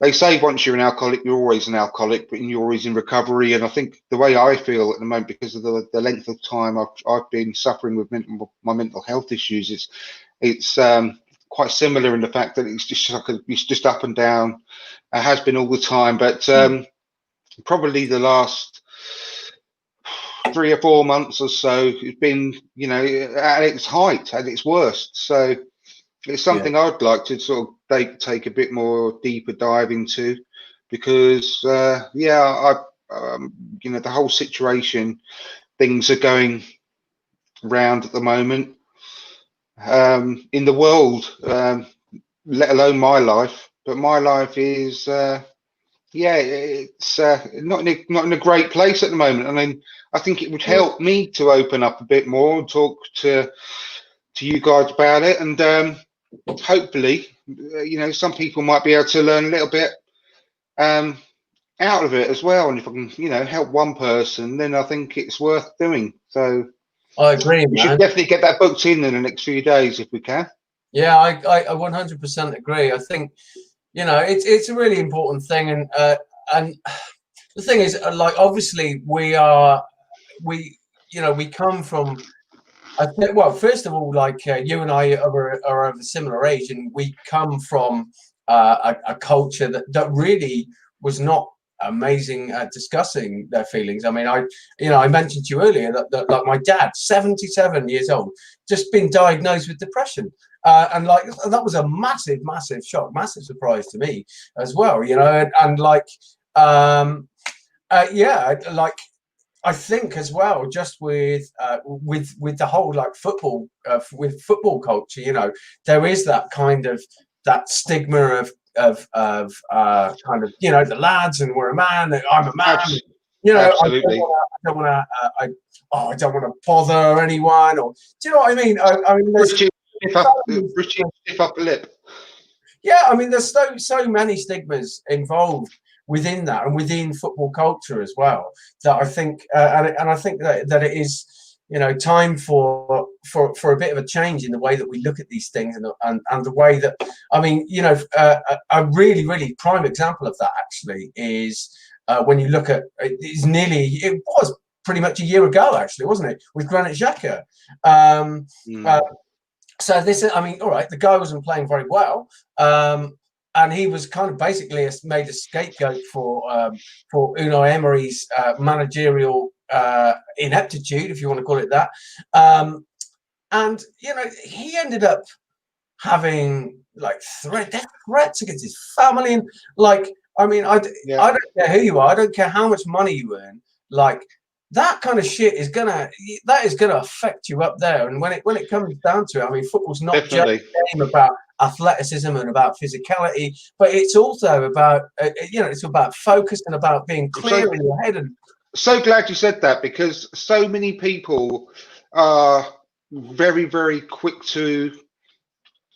Speaker 1: they say once you're an alcoholic, you're always an alcoholic, but you're always in recovery. And I think the way I feel at the moment, because of the length of time I've been suffering with my mental health issues, it's quite similar in the fact that it's just up and down. It has been all the time, but probably the last 3 or 4 months or so, it's been, at its height, at its worst. So it's something I'd like to sort of take a bit more deeper dive into, because the whole situation, things are going round at the moment in the world, let alone my life. But my life is it's not in a great place at the moment. I mean, I think it would help me to open up a bit more and talk to you guys about it, and hopefully, some people might be able to learn a little bit out of it as well. And if I can, help one person, then I think it's worth doing. So
Speaker 2: I agree,
Speaker 1: we
Speaker 2: man.
Speaker 1: should definitely get that booked in the next few days if we can.
Speaker 2: Yeah, I 100% agree. I think, it's a really important thing, and the thing is, like, obviously we come from, I think, well, first of all, like, you and I are of a similar age, and we come from a culture that really was not amazing at discussing their feelings. I mean, I mentioned to you earlier that like, my dad, 77 years old, just been diagnosed with depression. And like, that was a massive shock, massive surprise to me as well, and like, like, I think as well, just with the whole, like, football, with football culture, there is that kind of, that stigma of kind of, the lads, and we're a man, and I'm a man,
Speaker 1: Absolutely.
Speaker 2: I don't want to bother anyone, or do you know what I mean? I mean,
Speaker 1: British stiff upper lip.
Speaker 2: Yeah, I mean, there's so many stigmas involved within that, and within football culture as well, that I think, and I think that it is, time for a bit of a change in the way that we look at these things, and the way that, I mean, a really prime example of that actually is when you look at, it was pretty much a year ago actually, wasn't it, with Granit Xhaka. So this, I mean, all right, the guy wasn't playing very well, and he was kind of basically made a scapegoat for Unai Emery's managerial ineptitude, if you want to call it that. And he ended up having, like, death threats against his family, and, like, I mean, I don't care who you are, I don't care how much money you earn, like, that kind of shit is gonna affect you up there. And when it comes down to it, I mean, football's not just a game about athleticism and about physicality, but it's also about it's about focus and about being clear in your head. And
Speaker 1: so glad you said that, because so many people are very, very quick to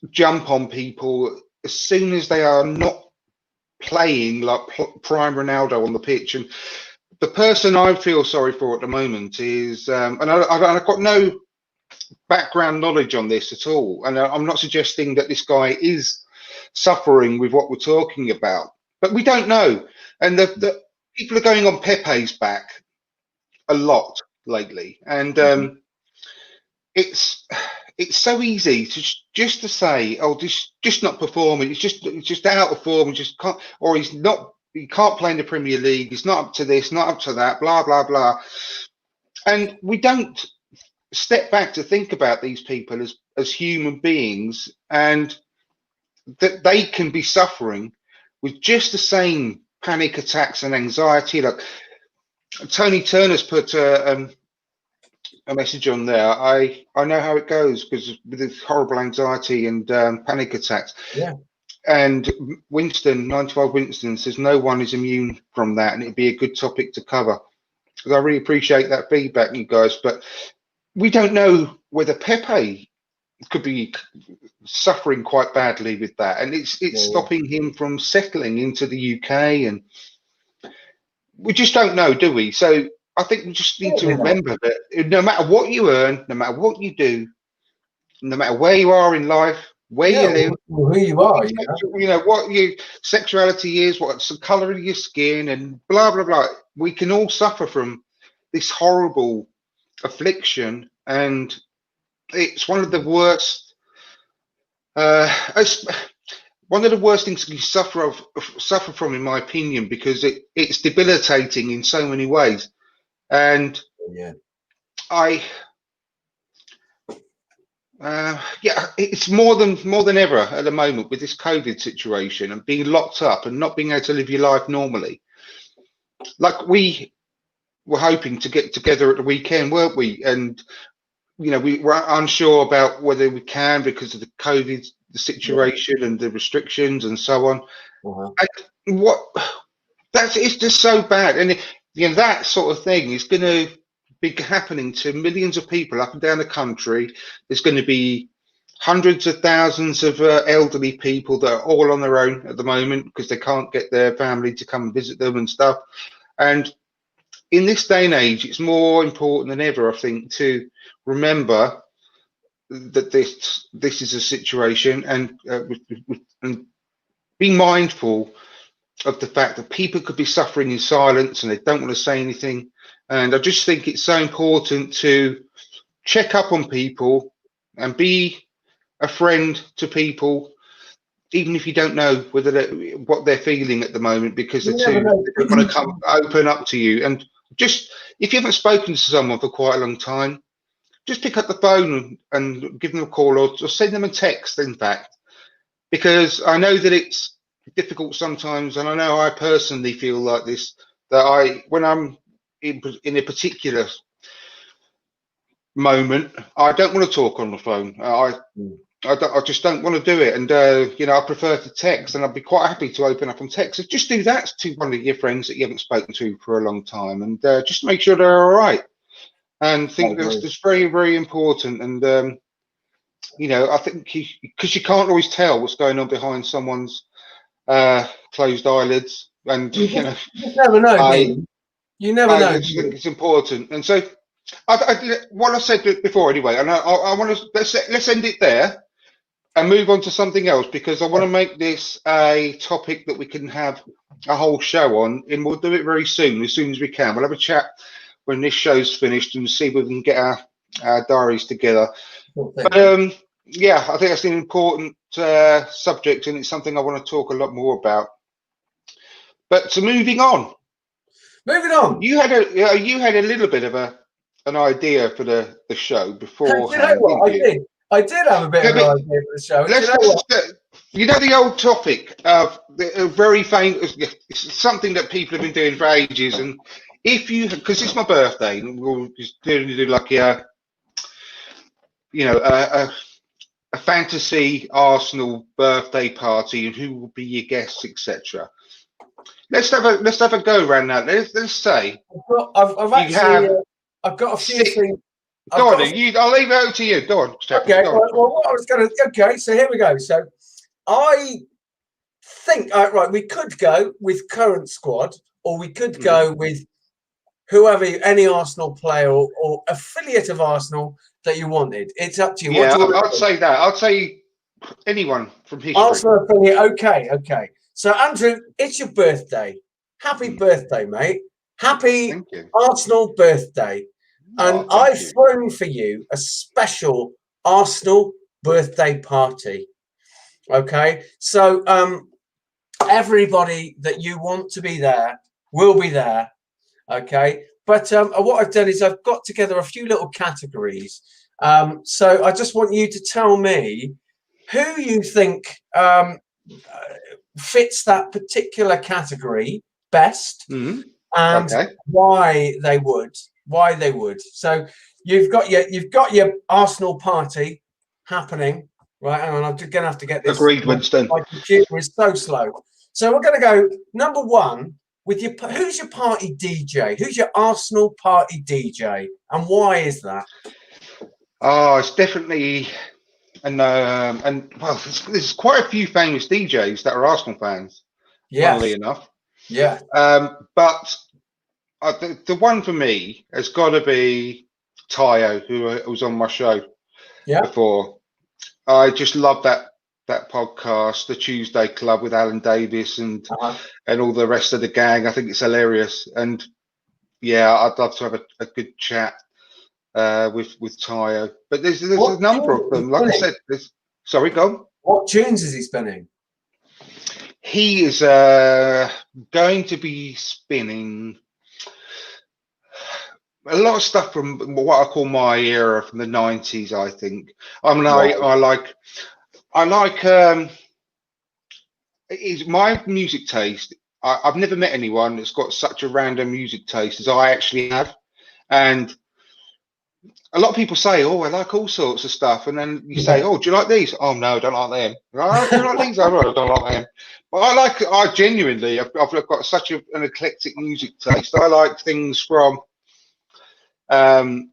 Speaker 1: jump on people as soon as they are not playing like prime Ronaldo on the pitch. And the person I feel sorry for at the moment is, and I've got no background knowledge on this at all, and I'm not suggesting that this guy is suffering with what we're talking about, but we don't know. And the people are going on Pepe's back a lot lately, and it's so easy to just to say, oh, just not performing, it's just out of form, just can't, or he can't play in the Premier League, he's not up to this, not up to that, blah blah blah. And we don't step back to think about these people as human beings, and that they can be suffering with just the same panic attacks and anxiety. Like Tony Turner's put a message on there. I know how it goes, because with this horrible anxiety and panic attacks.
Speaker 2: Yeah.
Speaker 1: And Winston, 95 Winston, says no one is immune from that, and it'd be a good topic to cover. Because I really appreciate that feedback, you guys. But we don't know whether Pepe could be suffering quite badly with that, and it's stopping him from settling into the UK, and we just don't know, do we? So I think we just need to remember that no matter what you earn, no matter what you do, no matter where you are in life, where you live,
Speaker 2: who you are,
Speaker 1: what your sexuality is, what's the color of your skin, and blah blah blah. We can all suffer from this horrible affliction, and it's one of the worst. It's one of the worst things you suffer from, in my opinion, because it's debilitating in so many ways. And
Speaker 2: Yeah.
Speaker 1: Yeah, it's more than ever at the moment with this COVID situation and being locked up and not being able to live your life normally. Like we were hoping to get together at the weekend, weren't we? And we were unsure about whether we can because of the COVID, the situation and the restrictions and so on. And it's just so bad, and that sort of thing is going to be happening to millions of people up and down the country. There's going to be hundreds of thousands of elderly people that are all on their own at the moment because they can't get their family to come and visit them and stuff. And in this day and age, it's more important than ever, I think, to remember that this is a situation and be mindful of the fact that people could be suffering in silence and they don't want to say anything. And I just think it's so important to check up on people and be a friend to people, even if you don't know what they're feeling at the moment, because they don't want to come open up to you. And just if you haven't spoken to someone for quite a long time, just pick up the phone and give them a call or send them a text, in fact, because I know that it's difficult sometimes, and I know I personally feel like this, that when I'm in a particular moment, I don't want to talk on the phone. I just don't want to do it, and I prefer to text, and I'd be quite happy to open up on text. So just do that to one of your friends that you haven't spoken to for a long time, and just make sure they're all right. And I think that's very, very important. And I think because you can't always tell what's going on behind someone's closed eyelids, and
Speaker 2: you never know. You never know.
Speaker 1: I just think it's important. And so, what I said before, anyway, and I want to let's end it there and move on to something else, because I want to make this a topic that we can have a whole show on, and we'll do it very soon as we can. We'll have a chat when this show's finished and see if we can get our diaries together. But yeah, I think that's an important subject, and it's something I want to talk a lot more about. But so moving on, you had a little bit of an idea for the show beforehand.
Speaker 2: I did have a bit of an idea for the show.
Speaker 1: The old topic of the very famous, it's something that people have been doing for ages, and because it's my birthday, and we'll just do like a fantasy Arsenal birthday party, and who will be your guests, etc. Let's have a go around that. Let's say
Speaker 2: I've got a few things.
Speaker 1: Go on, I'll leave it over to you. Go on, Chappers.
Speaker 2: Okay. Okay, so here we go. So I think we could go with current squad, or we could go with whoever, any Arsenal player or affiliate of Arsenal that you wanted. It's up to you.
Speaker 1: Yeah, I'd say that. I'd say anyone from history.
Speaker 2: Arsenal affiliate. Okay. So Andrew, it's your birthday. Happy birthday, mate. Happy Arsenal birthday. And I've thrown for you a special Arsenal birthday party. Okay. So everybody that you want to be there will be there. Okay. But what I've done is I've got together a few little categories. So I just want you to tell me who you think fits that particular category best, and why they would. So you've got your Arsenal party happening, right? Hang on, I'm just gonna have to get this.
Speaker 1: Agreed, Winston.
Speaker 2: My computer is so slow. So we're gonna go number one with who's your party DJ? Who's your Arsenal party DJ, and why is that?
Speaker 1: Oh, it's definitely well, there's quite a few famous DJs that are Arsenal fans. Yeah, funnily enough.
Speaker 2: Yeah.
Speaker 1: But the one for me has got to be Tayo, who was on my show before. I just love that podcast, the Tuesday Club with Alan Davis and all the rest of the gang. I think it's hilarious, and yeah, I'd love to have a good chat with Tayo. But there's a number of them. Like I said, sorry, go on.
Speaker 2: What tunes is he spinning?
Speaker 1: He is going to be spinning. a lot of stuff from what I call my era from the 90s, I think. I mean,
Speaker 2: Right.
Speaker 1: I like is my music taste. I've never met anyone that's got such a random music taste as I actually have. And a lot of people say, "Oh, I like all sorts of stuff," and then you say,
Speaker 2: Yeah.
Speaker 1: "Oh, do you like these?" "Oh, no, I don't like them." "Oh, do you like these?" "Oh, no, I don't like them." But I genuinely, I've got such an eclectic music taste. I like things from, um,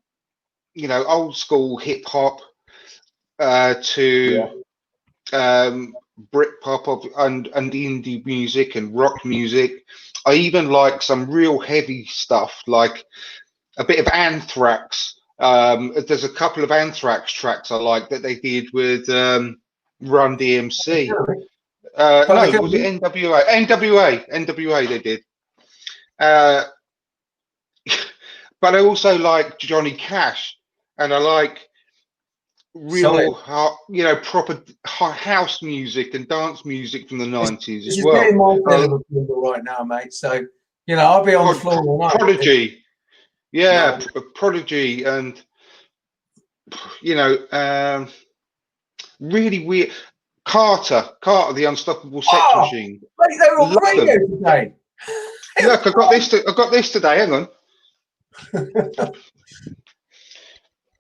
Speaker 1: old school hip hop
Speaker 2: Yeah.
Speaker 1: to Britpop and indie music and rock music. I even like some real heavy stuff, like a bit of Anthrax. There's a couple of Anthrax tracks I like that they did with Run DMC.
Speaker 2: Public
Speaker 1: No, was it
Speaker 2: Enemy?
Speaker 1: NWA? NWA they did. Uh, but I also like Johnny Cash, and I like
Speaker 2: Solid.
Speaker 1: real, proper house music and dance music from the
Speaker 2: This,
Speaker 1: 90s
Speaker 2: this
Speaker 1: as
Speaker 2: is
Speaker 1: well.
Speaker 2: getting my fill
Speaker 1: Uh,
Speaker 2: of approval right now, mate. So, I'll be on the floor all night.
Speaker 1: Prodigy, yeah,
Speaker 2: Nice.
Speaker 1: Prodigy, and you know, really weird. Carter, the Unstoppable Sex
Speaker 2: Oh,
Speaker 1: Machine.
Speaker 2: mate, they were on
Speaker 1: Love
Speaker 2: the radio
Speaker 1: them.
Speaker 2: today.
Speaker 1: Look, I got this today. Hang on,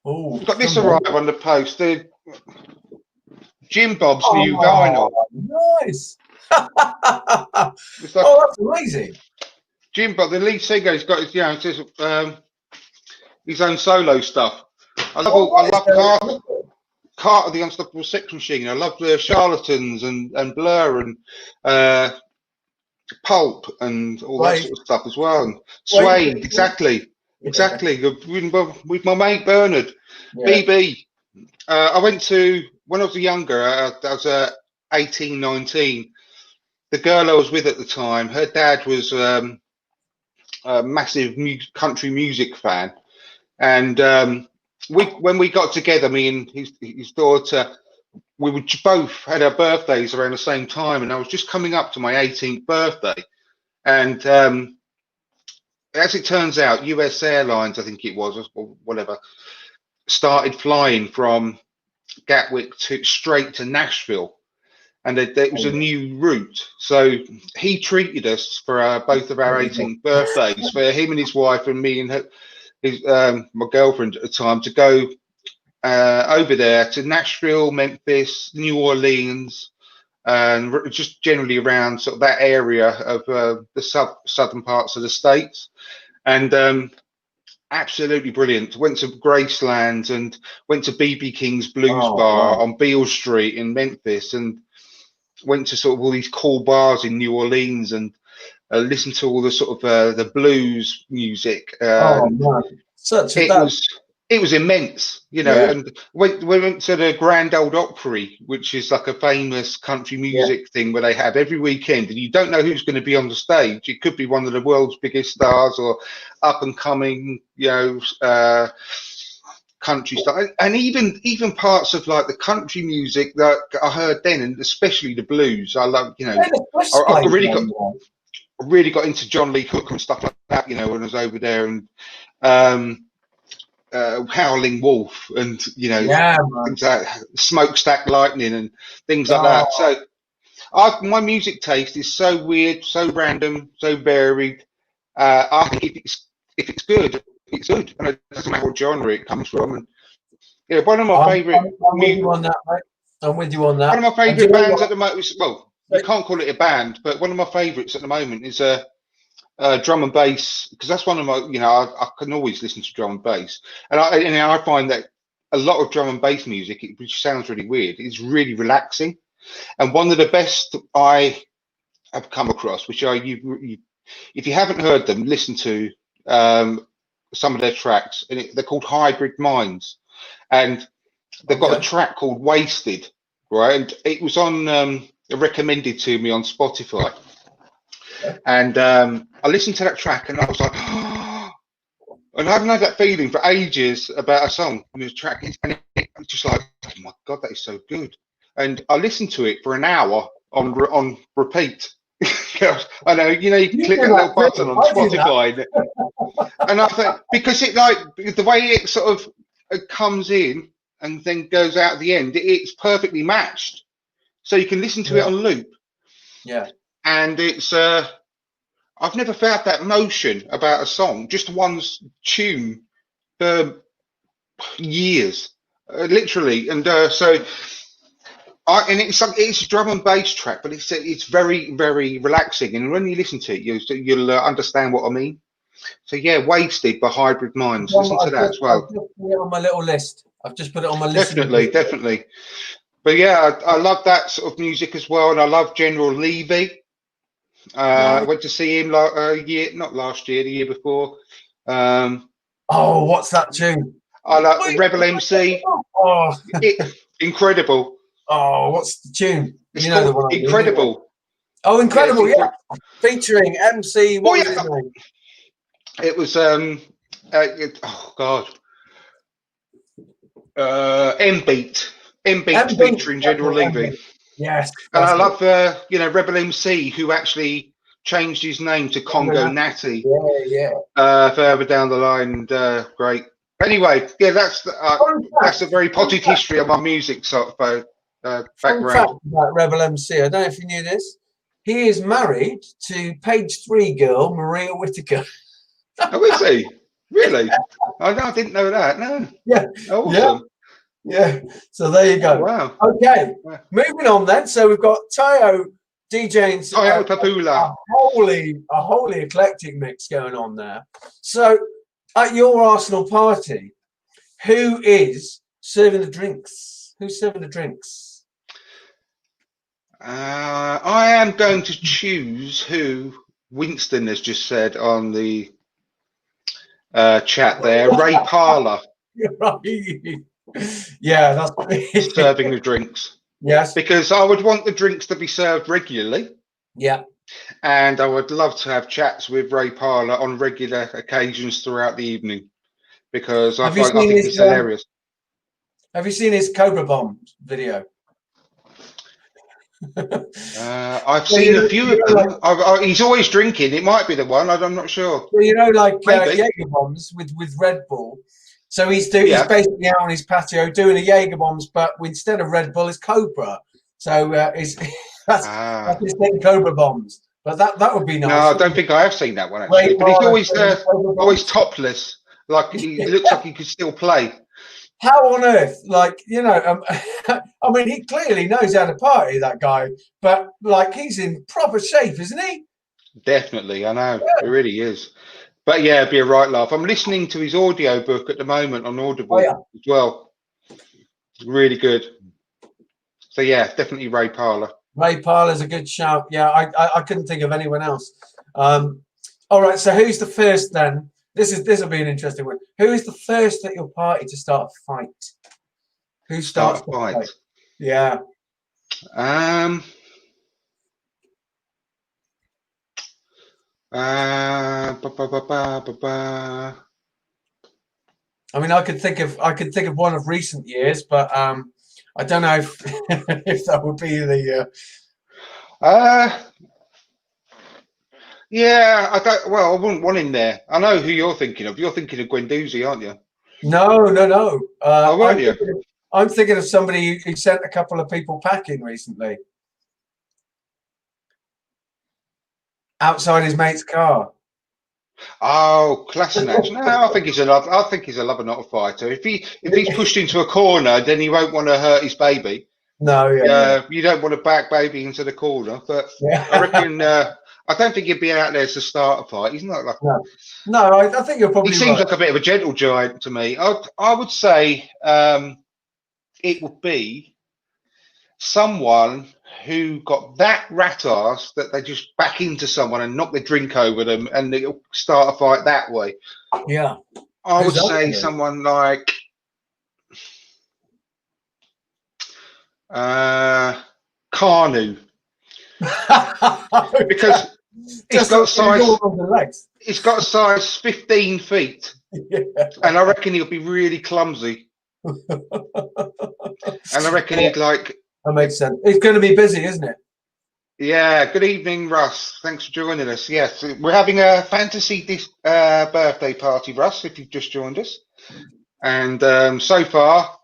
Speaker 2: Oh,
Speaker 1: I've got this
Speaker 2: come on.
Speaker 1: arrive on the post. The Jim Bob's new
Speaker 2: Oh,
Speaker 1: vinyl.
Speaker 2: nice.
Speaker 1: It's like
Speaker 2: Oh, that's amazing.
Speaker 1: Jim Bob, the lead singer. He's got his, it's his own solo stuff.
Speaker 2: Oh,
Speaker 1: I
Speaker 2: right.
Speaker 1: love
Speaker 2: So,
Speaker 1: Carter, the Unstoppable Sex Machine. I love the Charlatans and Blur and uh, Pulp and all that
Speaker 2: Wait,
Speaker 1: sort of stuff as well. And
Speaker 2: wait.
Speaker 1: Suede, exactly. With my mate Bernard,
Speaker 2: Yeah.
Speaker 1: BB. I went to when I was younger. I was 18, 19. The girl I was with at the time, her dad was a massive country music fan, and when we got together, me and his daughter, we were both had our birthdays around the same time, and I was just coming up to my 18th birthday, and as it turns out, US Airlines, I think it was, or whatever, started flying from Gatwick to straight to Nashville, and it was a new route. So he treated us for both of our 18th birthdays, for him and his wife and me and my girlfriend at the time, to go over there to Nashville, Memphis, New Orleans, and just generally around sort of that area of the southern parts of the states. And absolutely brilliant. Went to Graceland and went to BB King's Blues
Speaker 2: Oh,
Speaker 1: Bar
Speaker 2: wow.
Speaker 1: on Beale Street in Memphis, and went to sort of all these cool bars in New Orleans and listened to all the sort of the blues music.
Speaker 2: Oh,
Speaker 1: And
Speaker 2: man. Such a
Speaker 1: it
Speaker 2: that.
Speaker 1: was it was immense,
Speaker 2: Yeah.
Speaker 1: and we went to the Grand Old Opry, which is like a famous country
Speaker 2: Yeah.
Speaker 1: music thing where they have every weekend, and you don't know who's going to be on the stage. It could be one of the world's biggest stars or up and coming, country stuff, and even parts of like the country music that I heard then, and especially the blues. I love,
Speaker 2: Yeah, the Swiss
Speaker 1: I
Speaker 2: played
Speaker 1: really
Speaker 2: there,
Speaker 1: got into John Lee Hooker and stuff like that, when I was over there, and um, Howling Wolf, and
Speaker 2: Yeah, man.
Speaker 1: things like Smokestack Lightning and things like that.
Speaker 2: Oh,
Speaker 1: So my music taste is so weird, so random, so varied. I think if it's good, it's good, and it doesn't matter what genre it comes from. And one of my favorite
Speaker 2: I'm with you on that, mate. I'm with you on that.
Speaker 1: one of my
Speaker 2: And do you
Speaker 1: favorite
Speaker 2: know
Speaker 1: bands at
Speaker 2: what?
Speaker 1: the moment is, well, you can't call it a band, but one of my favorites at the moment is drum and bass, because that's one of my, I can always listen to drum and bass, and I find that a lot of drum and bass music, which sounds really weird, is really relaxing. And one of the best I have come across, which if you haven't heard them, listen to some of their tracks, and they're called Hybrid Minds, and they've got a
Speaker 2: Okay.
Speaker 1: track called Wasted, right? And it was on recommended to me on Spotify, and I listened to that track, and I was like, and I haven't had that feeling for ages about a song and the track, and it's just like, oh my god, that is so good. And I listened to it for an hour on repeat. God, I know. You know, you can click that little button on Spotify, and I think because it like the way it sort of comes in and then goes out at the end, it's perfectly matched, so you can listen to it on loop.
Speaker 2: Yeah,
Speaker 1: and it's I've never felt that motion about a song, just one tune for years, literally, and so. And it's a drum and bass track, but it's very, very relaxing. And when you listen to it, you'll understand what I mean. So yeah, Wasted by Hybrid Minds. Listen to that as well.
Speaker 2: I've just put it on my little list. I've just put it on my list.
Speaker 1: Definitely. But yeah, I love that sort of music as well, and I love General Levy. I went to see him not last year, the year before.
Speaker 2: Oh, what's that tune?
Speaker 1: I like Rebel MC.
Speaker 2: Oh,
Speaker 1: incredible.
Speaker 2: Oh, what's the tune?
Speaker 1: It's called Incredible.
Speaker 2: Oh, Incredible, yeah. Featuring MC. What was his name?
Speaker 1: It was oh God. M-Beat featuring General Levy.
Speaker 2: Yes.
Speaker 1: And I love Rebel MC, who actually changed his name to Congo Natty. Further down the line, great. Anyway, yeah, that's a very potted history of my music sort of background.
Speaker 2: Fun fact about Rebel MC, I don't know if you knew this. He is married to Page 3 girl Maria Whittaker.
Speaker 1: Oh, is he? Really? I didn't know that. No.
Speaker 2: Yeah.
Speaker 1: Awesome.
Speaker 2: Yeah. So there you go.
Speaker 1: Oh, wow.
Speaker 2: Okay.
Speaker 1: Wow.
Speaker 2: Moving on then. So we've got Tayo DJing
Speaker 1: Tayo Papula.
Speaker 2: A wholly eclectic mix going on there. So at your Arsenal party, who is serving the drinks? Who's serving the drinks?
Speaker 1: I am going to choose who Winston has just said on the chat there. Ray Parler.
Speaker 2: Yeah, that's
Speaker 1: serving the drinks.
Speaker 2: Yes.
Speaker 1: Because I would want the drinks to be served regularly.
Speaker 2: Yeah.
Speaker 1: And I would love to have chats with Ray Parler on regular occasions throughout the evening. Because I think he's hilarious.
Speaker 2: Have you seen his Cobra Bomb video?
Speaker 1: I've seen a few of them. He's always drinking. It might be the one. I'm not sure.
Speaker 2: Well, like Jaeger bombs with Red Bull. So he's basically out on his patio doing a Jaeger bombs, but instead of Red Bull, it's Cobra. So that's his thing, Cobra bombs. But that would be nice.
Speaker 1: No, I don't think I have seen that one actually. But he's always topless. Like he looks like he could still play.
Speaker 2: How on earth, I mean, he clearly knows how to party, that guy, but he's in proper shape, isn't he?
Speaker 1: Definitely, I know, it really is. But yeah, it'd be a right laugh. I'm listening to his audio book at the moment on Audible as well. Really good. So yeah, definitely Ray Parler.
Speaker 2: Ray Parler's a good shout. Yeah, I couldn't think of anyone else. All right, so who's the first then? This will be an interesting one. Who is the first at your party to start a fight? Who starts a fight? Yeah.
Speaker 1: I
Speaker 2: mean, I could think of one of recent years, but I don't know if if that would be the.
Speaker 1: Yeah, I don't. Well, I wouldn't want him there. I know who you're thinking of. You're thinking of Guendouzi, aren't you?
Speaker 2: No.
Speaker 1: Weren't you?
Speaker 2: I'm thinking of somebody who sent a couple of people packing recently outside his mate's car.
Speaker 1: Oh, Klassenach. No, I think he's a lover, not a fighter. If he's pushed into a corner, then he won't want to hurt his baby.
Speaker 2: No,
Speaker 1: you don't want to back baby into the corner. But I reckon. I don't think he'd be out there to start a fight. He's not like.
Speaker 2: No, I think you're probably.
Speaker 1: He seems like a bit of a gentle giant to me. I would say it would be someone who got that rat ass that they just back into someone and knock the drink over them and they'll start a fight that way.
Speaker 2: Yeah.
Speaker 1: I would say someone like Carnu. Because he's got size 15 feet.
Speaker 2: Yeah.
Speaker 1: And I reckon he'll be really clumsy. And I reckon he'd like.
Speaker 2: That makes sense. It's going to be busy, isn't it?
Speaker 1: Yeah, good evening, Russ. Thanks for joining us. Yes, we're having a fantasy birthday party, Russ, if you've just joined us. And so far,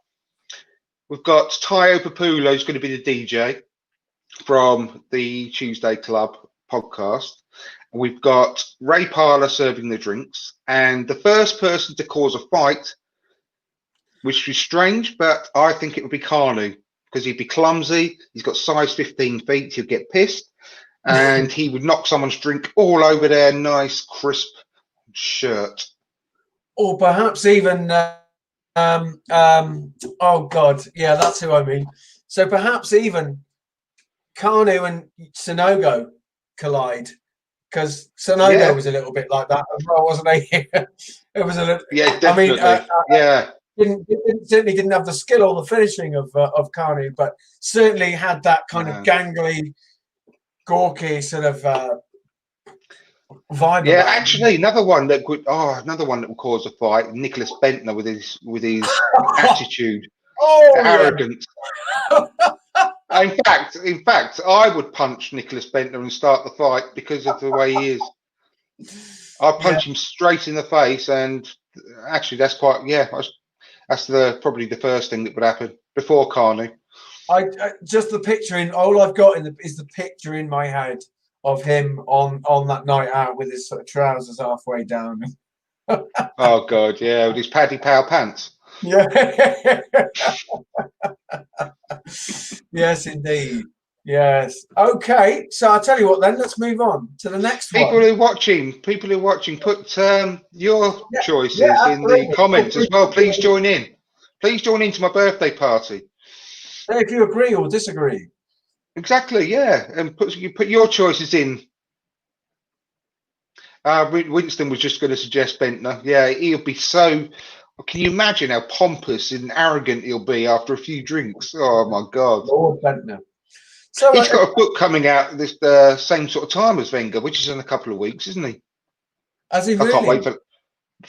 Speaker 1: we've got Tayo Papulo, who's going to be the DJ from the Tuesday Club podcast. We've got Ray Parler serving the drinks. And the first person to cause a fight, which is strange, but I think it would be Carnu, because he'd be clumsy. He's got size 15 feet. He'll get pissed. And he would knock someone's drink all over their nice, crisp shirt.
Speaker 2: Or perhaps even, oh God, yeah, that's who I mean. So perhaps even Carnu and Sonogo collide, because Sonogo was a little bit like that as well, wasn't he? It was a little.
Speaker 1: Yeah, definitely.
Speaker 2: Certainly didn't have the skill or the finishing of Carnu, but certainly had that kind of gangly, gawky sort of vibe.
Speaker 1: Yeah, actually, another one that would cause a fight. Nicholas Bentner with his attitude, arrogance. In fact, I would punch Nicholas Bentner and start the fight because of the way he is. I'd punch him straight in the face, and actually, that's that's probably the first thing that would happen before Carney.
Speaker 2: I just the picture in all I've got is the picture in my head of him on that night out with his sort of trousers halfway down.
Speaker 1: Oh God, yeah, with his Paddy Power pants.
Speaker 2: Yeah. Yes, indeed. Yes. Okay. So I'll tell you what. Then let's move on to the next one.
Speaker 1: People who are watching, put your choices in the comments as well. Please join in. Please join into my birthday party.
Speaker 2: If you agree or disagree.
Speaker 1: Exactly. Yeah, and put your choices in. Winston was just going to suggest Bentner. Yeah, he'll be so. Can you imagine how pompous and arrogant he'll be after a few drinks? Oh my God!
Speaker 2: Lord Bentner. So
Speaker 1: he's got a book coming out this same sort of time as Wenger, which is in a couple of weeks, isn't he?
Speaker 2: Has he really?
Speaker 1: I can't wait for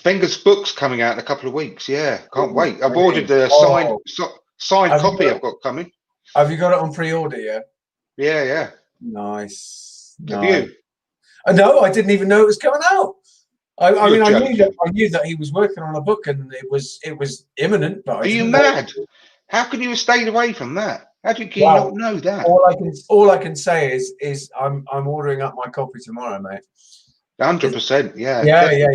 Speaker 1: Wenger's book's coming out in a couple of weeks. Yeah, can't wait. I've ordered the signed copy. I've got coming.
Speaker 2: Have you got it on pre-order yet?
Speaker 1: Yeah.
Speaker 2: Nice.
Speaker 1: Have you?
Speaker 2: No, I didn't even know it was coming out. I knew that he was working on a book and it was imminent. But
Speaker 1: are you mad? How can you have stayed away from that? How do you not know that?
Speaker 2: All I can say is I'm ordering up my copy tomorrow, mate.
Speaker 1: 100%. Yeah.
Speaker 2: Yeah.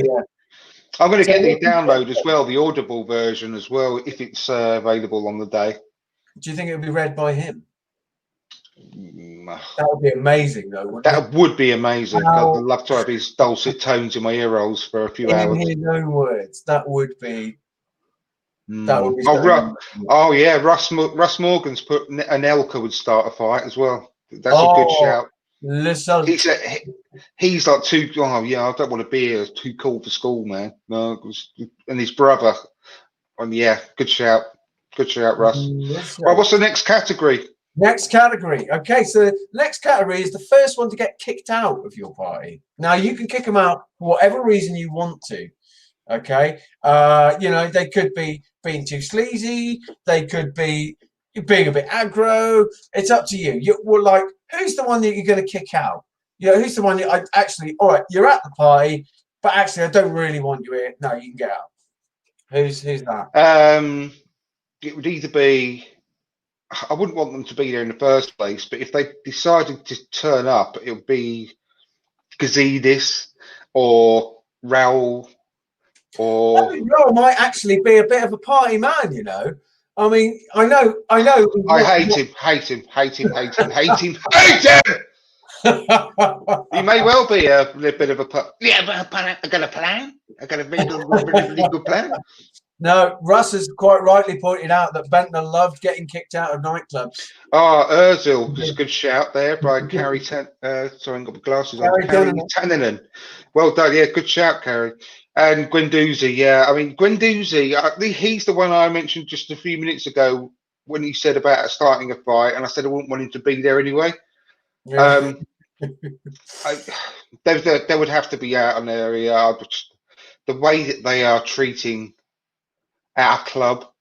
Speaker 1: I'm going to get the download as well, the Audible version as well, if it's available on the day.
Speaker 2: Do you think it would be read by him? That would be amazing, though.
Speaker 1: That would be amazing. I'd love to have his dulcet tones in my ear rolls for a few hours.
Speaker 2: In his own words, that would be.
Speaker 1: Oh yeah, Russ Morgan's put an Elka would start a fight as well. That's a good shout.
Speaker 2: Listen,
Speaker 1: he's like too. Oh yeah, I don't want to be here. Too cool for school, man. No, and his brother. Yeah, good shout. Good shout, Russ. Right, what's the next category?
Speaker 2: Next category. Okay, so the next category is the first one to get kicked out of your party. Now you can kick them out for whatever reason you want to. Okay, they could be being too sleazy. They could be being a bit aggro. It's up to you. You're like, who's the one that you're going to kick out? Who's the one that I actually? All right, you're at the party, but actually, I don't really want you here. No, you can get out. Who's that?
Speaker 1: It would either be. I wouldn't want them to be there in the first place, but if they decided to turn up, it would be Gazidis or Raul. Or
Speaker 2: Raul might actually be a bit of a party man, I mean, I know.
Speaker 1: I hate him. He may well be a bit of a. Yeah, but I got a plan. I got a really good plan.
Speaker 2: No, Russ has quite rightly pointed out that Bentner loved getting kicked out of nightclubs.
Speaker 1: Oh, Ozil was a good shout there by Carrie. Sorry, I've got my glasses on. Carrie Tannanen. Well done. Yeah, good shout, Carrie. And Guendouzi. Yeah, I mean, Guendouzi, he's the one I mentioned just a few minutes ago when he said about starting a fight, and I said I wouldn't want him to be there anyway. Yeah. There would have to be out on there. The way that they are treating our club,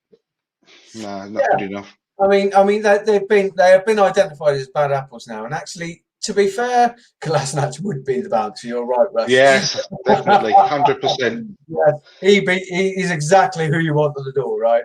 Speaker 1: no, not good enough.
Speaker 2: I mean, they have been identified as bad apples now, and actually, to be fair, Kolasinac would be the bouncer. You're right, Russ.
Speaker 1: Yes, definitely, 100%.
Speaker 2: Yes, he's exactly who you want at the door, right?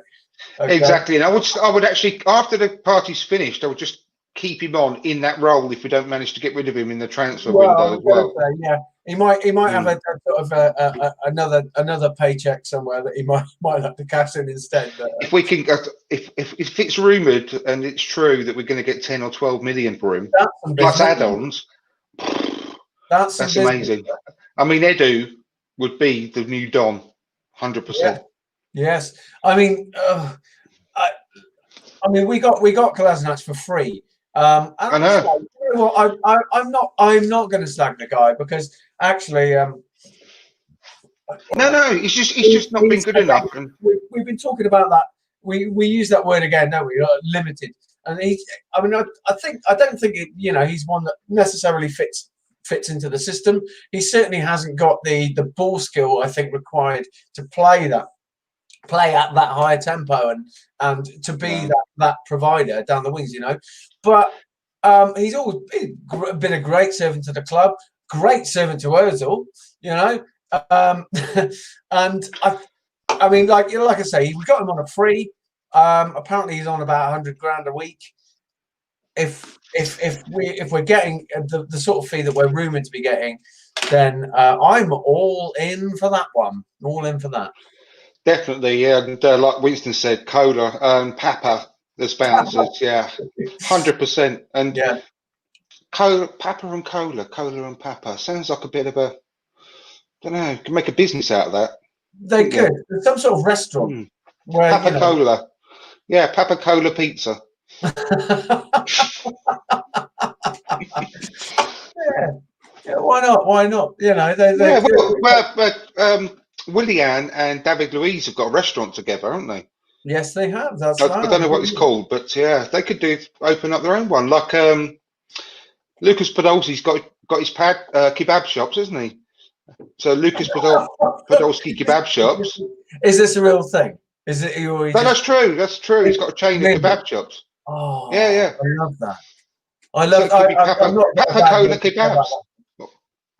Speaker 2: Okay.
Speaker 1: Exactly, and I would actually, after the party's finished, I would just keep him on in that role if we don't manage to get rid of him in the transfer window as well.
Speaker 2: Say, yeah, he might have a sort of another paycheck somewhere that he might have to cash in instead. But,
Speaker 1: if we can, if it's rumoured and it's true that we're going to get 10 or 12 million for him, plus add-ons, that's amazing. I mean, Edu would be the new Don, 100%.
Speaker 2: Yeah. Yes, I mean, we got Kolasinac for free. I know. You know what, I'm not going to slag the guy because actually,
Speaker 1: no, he's just not been good enough. And
Speaker 2: we've been talking about that. We use that word again, don't we? Limited, and I don't think it. You know, he's one that necessarily fits into the system. He certainly hasn't got the ball skill I think required to play at that higher tempo and to be that provider down the wings, you know. But he's always been a great servant to the club, great servant to Ozil, you know. And I mean, like I say, we got him on a free. Apparently, he's on about 100 grand a week. If we're getting the sort of fee that we're rumoured to be getting, then I'm all in for that one. All in for that.
Speaker 1: Definitely, yeah. And like Winston said, Cola and Papa as bouncers, yeah, 100%. And
Speaker 2: yeah,
Speaker 1: Papa and Cola and Papa sounds like a bit of a, I don't know, can make a business out of that.
Speaker 2: They could. There's some sort of restaurant where
Speaker 1: Papa Cola, yeah, Papa Cola pizza.
Speaker 2: yeah, why not? Why not? You know,
Speaker 1: Willian and David Luiz have got a restaurant together, haven't they?
Speaker 2: Yes, they have. That's
Speaker 1: I don't know what it's called, but yeah, they could open up their own one. Like Lucas Podolski's got his kebab shops, isn't he? So Lucas Podolski kebab shops.
Speaker 2: Is this a real thing? Is it? No,
Speaker 1: that's true. That's true. He's got a chain of kebab shops.
Speaker 2: Oh,
Speaker 1: yeah.
Speaker 2: I love that. I love
Speaker 1: Papa Cola kebabs.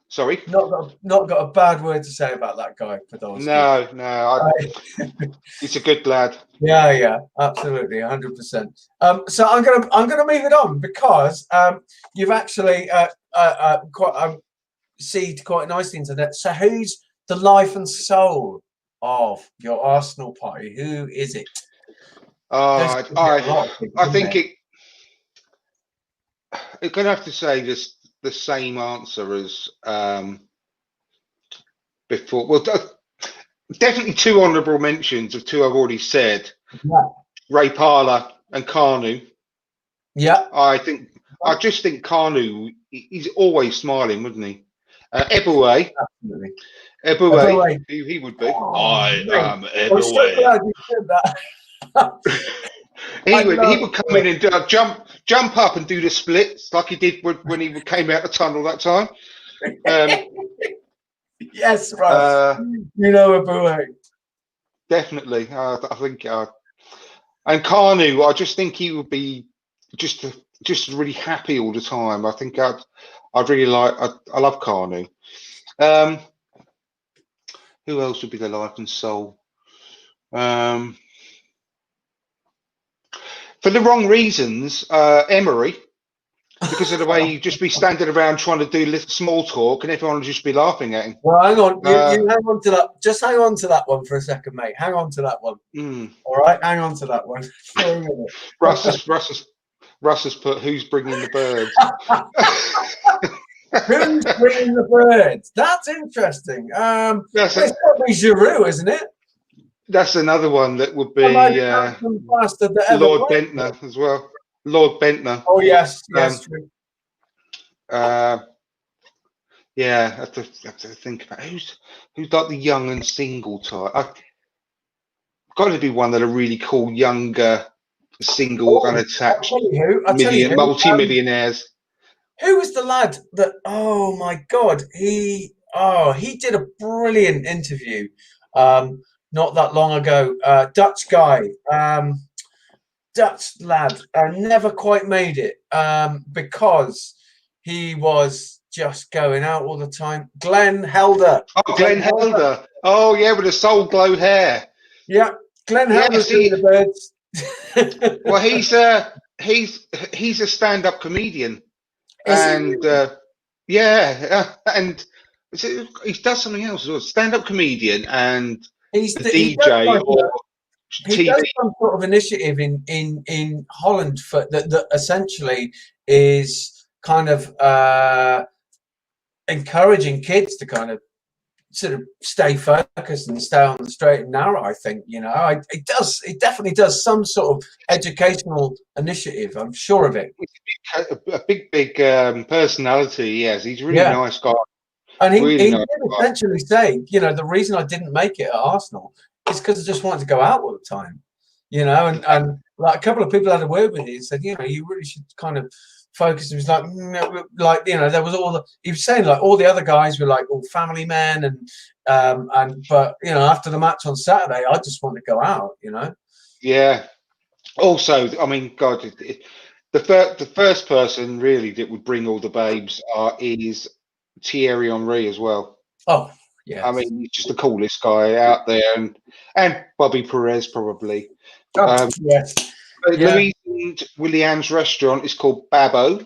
Speaker 1: Sorry,
Speaker 2: not got a bad word to say about that guy, Podolski.
Speaker 1: No, he's a good lad.
Speaker 2: Yeah, absolutely, 100%. So I'm gonna move it on because you've actually seed quite nicely into that. So who's the life and soul of your Arsenal party? Who is it?
Speaker 1: I think it's gonna have to say this. The same answer as before. Well, definitely two honourable mentions of two I've already said.
Speaker 2: Yeah.
Speaker 1: Ray Parlour and Carnu.
Speaker 2: Yeah.
Speaker 1: I just think Carnu, he's always smiling, wouldn't he? Eboué.
Speaker 2: Absolutely.
Speaker 1: Eboué, he would be. I am Eboué.
Speaker 2: I'm so glad you said that.
Speaker 1: He would come in and jump up and do the splits like he did when he came out the tunnel that time.
Speaker 2: Yes, right. You know Eboué.
Speaker 1: Definitely, I think. And Carnu, I just think he would be just really happy all the time. I think I'd really like. I love Carnu. Who else would be the life and soul? For the wrong reasons, Emery, because of the way he'd just be standing around trying to do little small talk and everyone would just be laughing at him.
Speaker 2: Well, hang on. You hang on to that. Just hang on to that one for a second, mate. Hang on to that one. All right? Hang on to that one.
Speaker 1: Russ has put, who's bringing the birds?
Speaker 2: Who's bringing the birds? That's interesting. It's got to be Giroud, isn't it?
Speaker 1: That's another one that would be Lord Bentner as well. Lord Bentner.
Speaker 2: Oh yes, true.
Speaker 1: Yeah, I have to think about who's like the young and single type. I've got to be one that are really cool, younger, single, unattached, multi-millionaires.
Speaker 2: Who was the lad that? Oh my God, he did a brilliant interview. Not that long ago, Dutch guy, Dutch lad, never quite made it because he was just going out all the time. Glenn Helder.
Speaker 1: Oh, Glenn Helder. Oh, yeah, with the soul glow hair.
Speaker 2: Yeah, Glenn
Speaker 1: Yeah,
Speaker 2: Helder's
Speaker 1: see,
Speaker 2: doing the birds.
Speaker 1: well, he's a stand-up comedian,
Speaker 2: Is he?
Speaker 1: and and he does something else as well. Stand-up comedian and
Speaker 2: He
Speaker 1: a
Speaker 2: does
Speaker 1: DJ
Speaker 2: like
Speaker 1: or
Speaker 2: he
Speaker 1: TV.
Speaker 2: does some sort of initiative in Holland for that essentially is kind of encouraging kids to kind of sort of stay focused and stay on the straight and narrow. I think it definitely does some sort of educational initiative. I'm sure of it.
Speaker 1: A big personality. Yes, he's a really
Speaker 2: Yeah.
Speaker 1: nice guy.
Speaker 2: And he
Speaker 1: Really
Speaker 2: did
Speaker 1: nice guy.
Speaker 2: essentially say, the reason I didn't make it at Arsenal is because I just wanted to go out all the time, and like a couple of people had a word with me and said, you really should kind of focus. It was like, there was he was saying like all the other guys were like all family men but after the match on Saturday, I just wanted to go out,
Speaker 1: Yeah. Also, I mean, God, the first person really that would bring all the babes is Thierry Henry as well.
Speaker 2: Oh, yeah.
Speaker 1: I mean, he's just the coolest guy out there, and Bobby Perez probably.
Speaker 2: Oh, yes. Yeah.
Speaker 1: Louise and William's restaurant is called Babbo.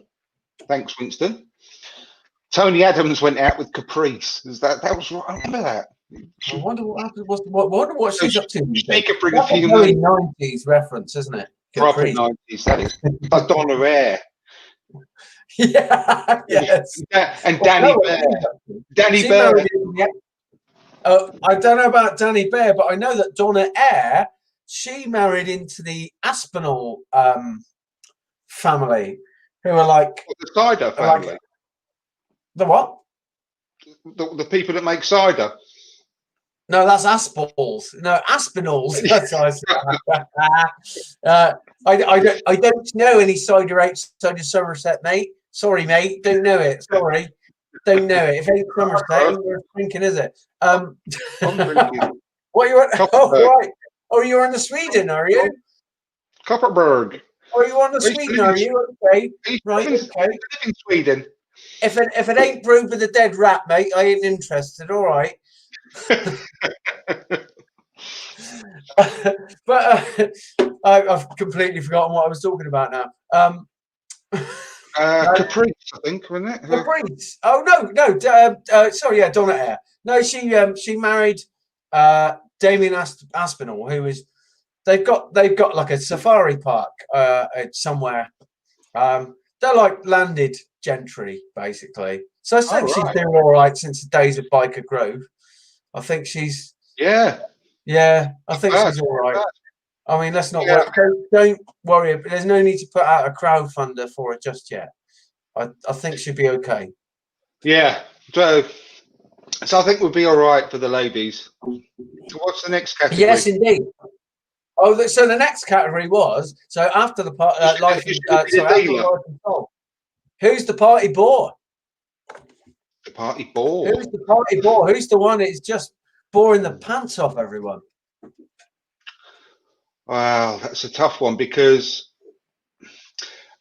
Speaker 1: Thanks, Winston. Tony Adams went out with Caprice. That was right? I remember that.
Speaker 2: I wonder what happened. Wonder what she's up to.
Speaker 1: She could bring
Speaker 2: That's
Speaker 1: a few
Speaker 2: very 90s reference, isn't it?
Speaker 1: proper 90s. That is like Donna Rare.
Speaker 2: Yeah. Yes.
Speaker 1: And Danny Bear. Danny Bear.
Speaker 2: I don't know about Danny Bear, but I know that Donna Eyre, she married into the Aspinall family, who are like
Speaker 1: the cider family.
Speaker 2: Like, the what?
Speaker 1: The people that make cider.
Speaker 2: No, that's Aspinalls. No, Aspinalls. That's I don't know any cider outside of Somerset, mate. Sorry, mate. Don't know it. Sorry. Don't know it. If it ain't Somerset, you're drinking, is it?
Speaker 1: I'm drinking.
Speaker 2: What are you on? Oh, right. Oh, you're on the Sweden, are you?
Speaker 1: Kopparberg.
Speaker 2: Oh, you on the Sweden, are you? Okay. Right, okay.
Speaker 1: In Sweden.
Speaker 2: If it ain't brewed with a dead rat, mate, I ain't interested. All right. But I've completely forgotten what I was talking about now.
Speaker 1: Caprice, I think, wasn't it?
Speaker 2: Caprice. Oh no. Sorry, yeah, Donna Eyre. No, she married Damien Aspinall, who is. They've got like a safari park somewhere. They're like landed gentry, basically. So I think she's doing all right since the days of Biker Grove. I think she's.
Speaker 1: Yeah.
Speaker 2: Yeah, I think she's all right. I mean, let's not worry. Don't worry. There's no need to put out a crowdfunder for it just yet. I think she'll be okay.
Speaker 1: Yeah. So I think we'll be all right for the ladies. So what's the next category?
Speaker 2: Yes, indeed. Oh, so the next category was after the life and soul. Who's the party bore?
Speaker 1: The party bore.
Speaker 2: Who's the party bore? Who's the one that's just boring the pants off everyone?
Speaker 1: Wow, that's a tough one because,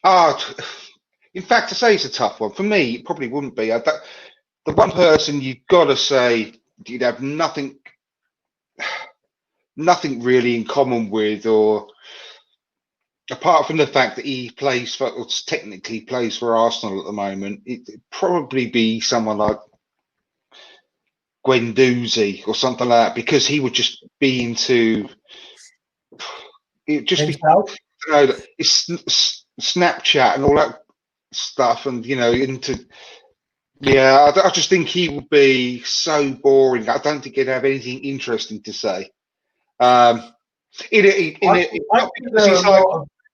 Speaker 1: in fact, to say it's a tough one for me, it probably wouldn't be. The one person you've got to say you'd have nothing really in common with, or apart from the fact that he technically plays for Arsenal at the moment, it'd probably be someone like Guendouzi or something like that, because he would just be into. It just be, it's Snapchat and all that stuff, and into. Yeah, I just think he would be so boring. I don't think he'd have anything interesting to say. Not because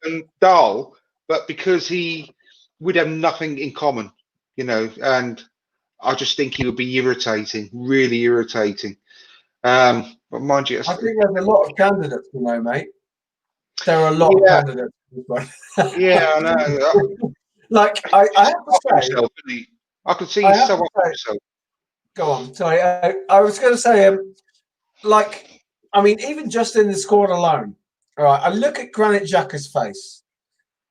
Speaker 1: he's dull, but because he would have nothing in common, and I just think he would be irritating, really irritating. But mind you,
Speaker 2: I think there's a lot of candidates, mate. There are a lot of candidates.
Speaker 1: Yeah, I know.
Speaker 2: Like I have to say,
Speaker 1: himself, I could see he's so off himself.
Speaker 2: Go on. Sorry, I was going to say, I mean, even just in the squad alone, all right. I look at Granit Xhaka's face,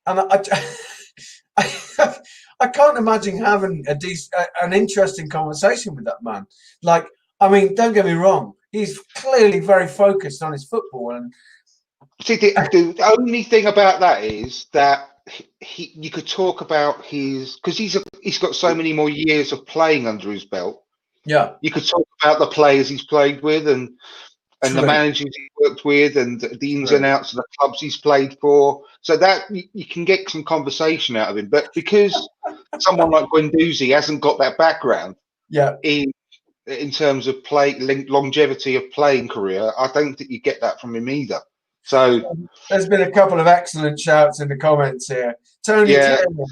Speaker 2: and I can't imagine having an interesting conversation with that man. Like, I mean, don't get me wrong, he's clearly very focused on his football, and
Speaker 1: See, the only thing about that is that you could talk about because he's got so many more years of playing under his belt.
Speaker 2: yeah,
Speaker 1: You could talk about the players he's played with and the
Speaker 2: true.
Speaker 1: managers he worked with and the ins
Speaker 2: True.
Speaker 1: and outs of the clubs he's played for. So that you can get some conversation out of him. But because someone like Guendouzi hasn't got that background,
Speaker 2: Yeah,
Speaker 1: in terms of longevity of playing career, I don't think you get that from him either. So
Speaker 2: there's been a couple of excellent shouts in the comments here. Tony Taylor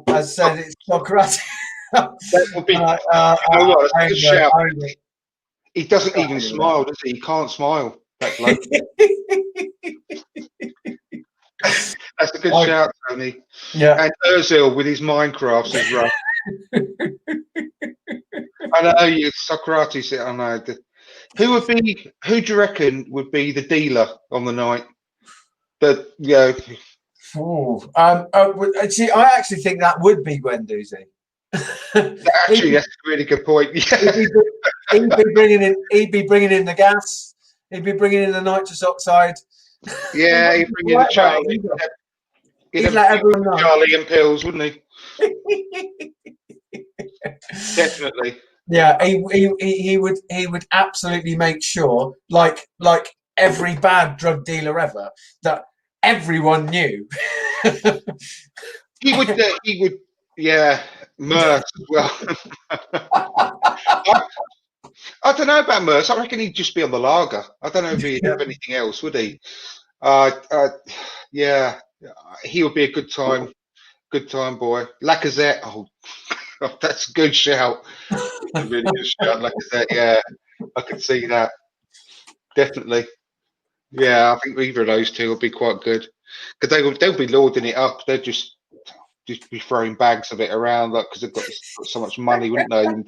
Speaker 2: has said it's Socrates.
Speaker 1: That would be. That's a good shout. He doesn't even smile, does he? He can't smile. That bloke. That's a good shout, Tony.
Speaker 2: Yeah.
Speaker 1: And Ozil with his Minecrafts is right. I know you, Socrates. I know. Who do you reckon would be the dealer on the night? But yeah.
Speaker 2: See, I actually think that would be Guendouzi.
Speaker 1: Actually, that's a really good point. Yeah.
Speaker 2: He'd be bringing in the gas. He'd be bringing in the nitrous oxide.
Speaker 1: Yeah, he'd bring in Charlie. He'd let everyone know. Charlie and pills, wouldn't he? Definitely.
Speaker 2: Yeah, he would absolutely make sure, like every bad drug dealer ever, that everyone knew.
Speaker 1: He would. Yeah, Merce as well. I don't know about Merce. I reckon he'd just be on the lager. I don't know if he'd have anything else, would he? Yeah, he would be a good time boy. Lacazette. Oh, that's a good shout. A really good shout, Lacazette. Yeah, I could see that. Definitely. Yeah, I think either of those two will be quite good because they'll be lording it up. They'll just be throwing bags of it around, like because they've got so much money, wouldn't they? And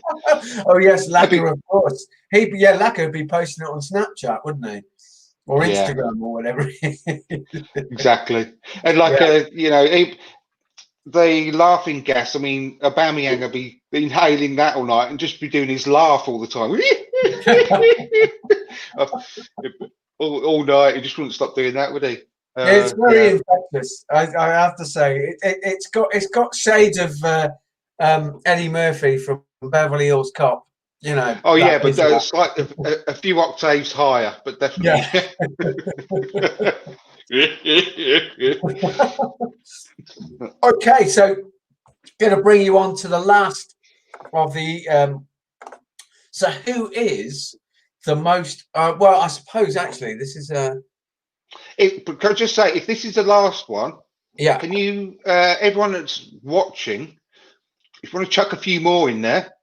Speaker 2: oh yes, Lacquer, of course. Lacquer would be posting it on Snapchat, wouldn't he, or Instagram or whatever?
Speaker 1: Exactly, and like the laughing gas. I mean, Aubameyang will be inhaling that all night and just be doing his laugh all the time. all night, he just wouldn't stop doing that, would he?
Speaker 2: It's very infectious. I have to say, it's got shades of Eddie Murphy from Beverly Hills Cop. You know.
Speaker 1: Oh yeah, but it's like a few octaves higher, but definitely. Yeah.
Speaker 2: Okay, so going to bring you on to the last of the. So who is the most? Well, I suppose actually this is
Speaker 1: Can I just say, if this is the last one,
Speaker 2: yeah,
Speaker 1: can you, everyone that's watching, if you want to chuck a few more in there,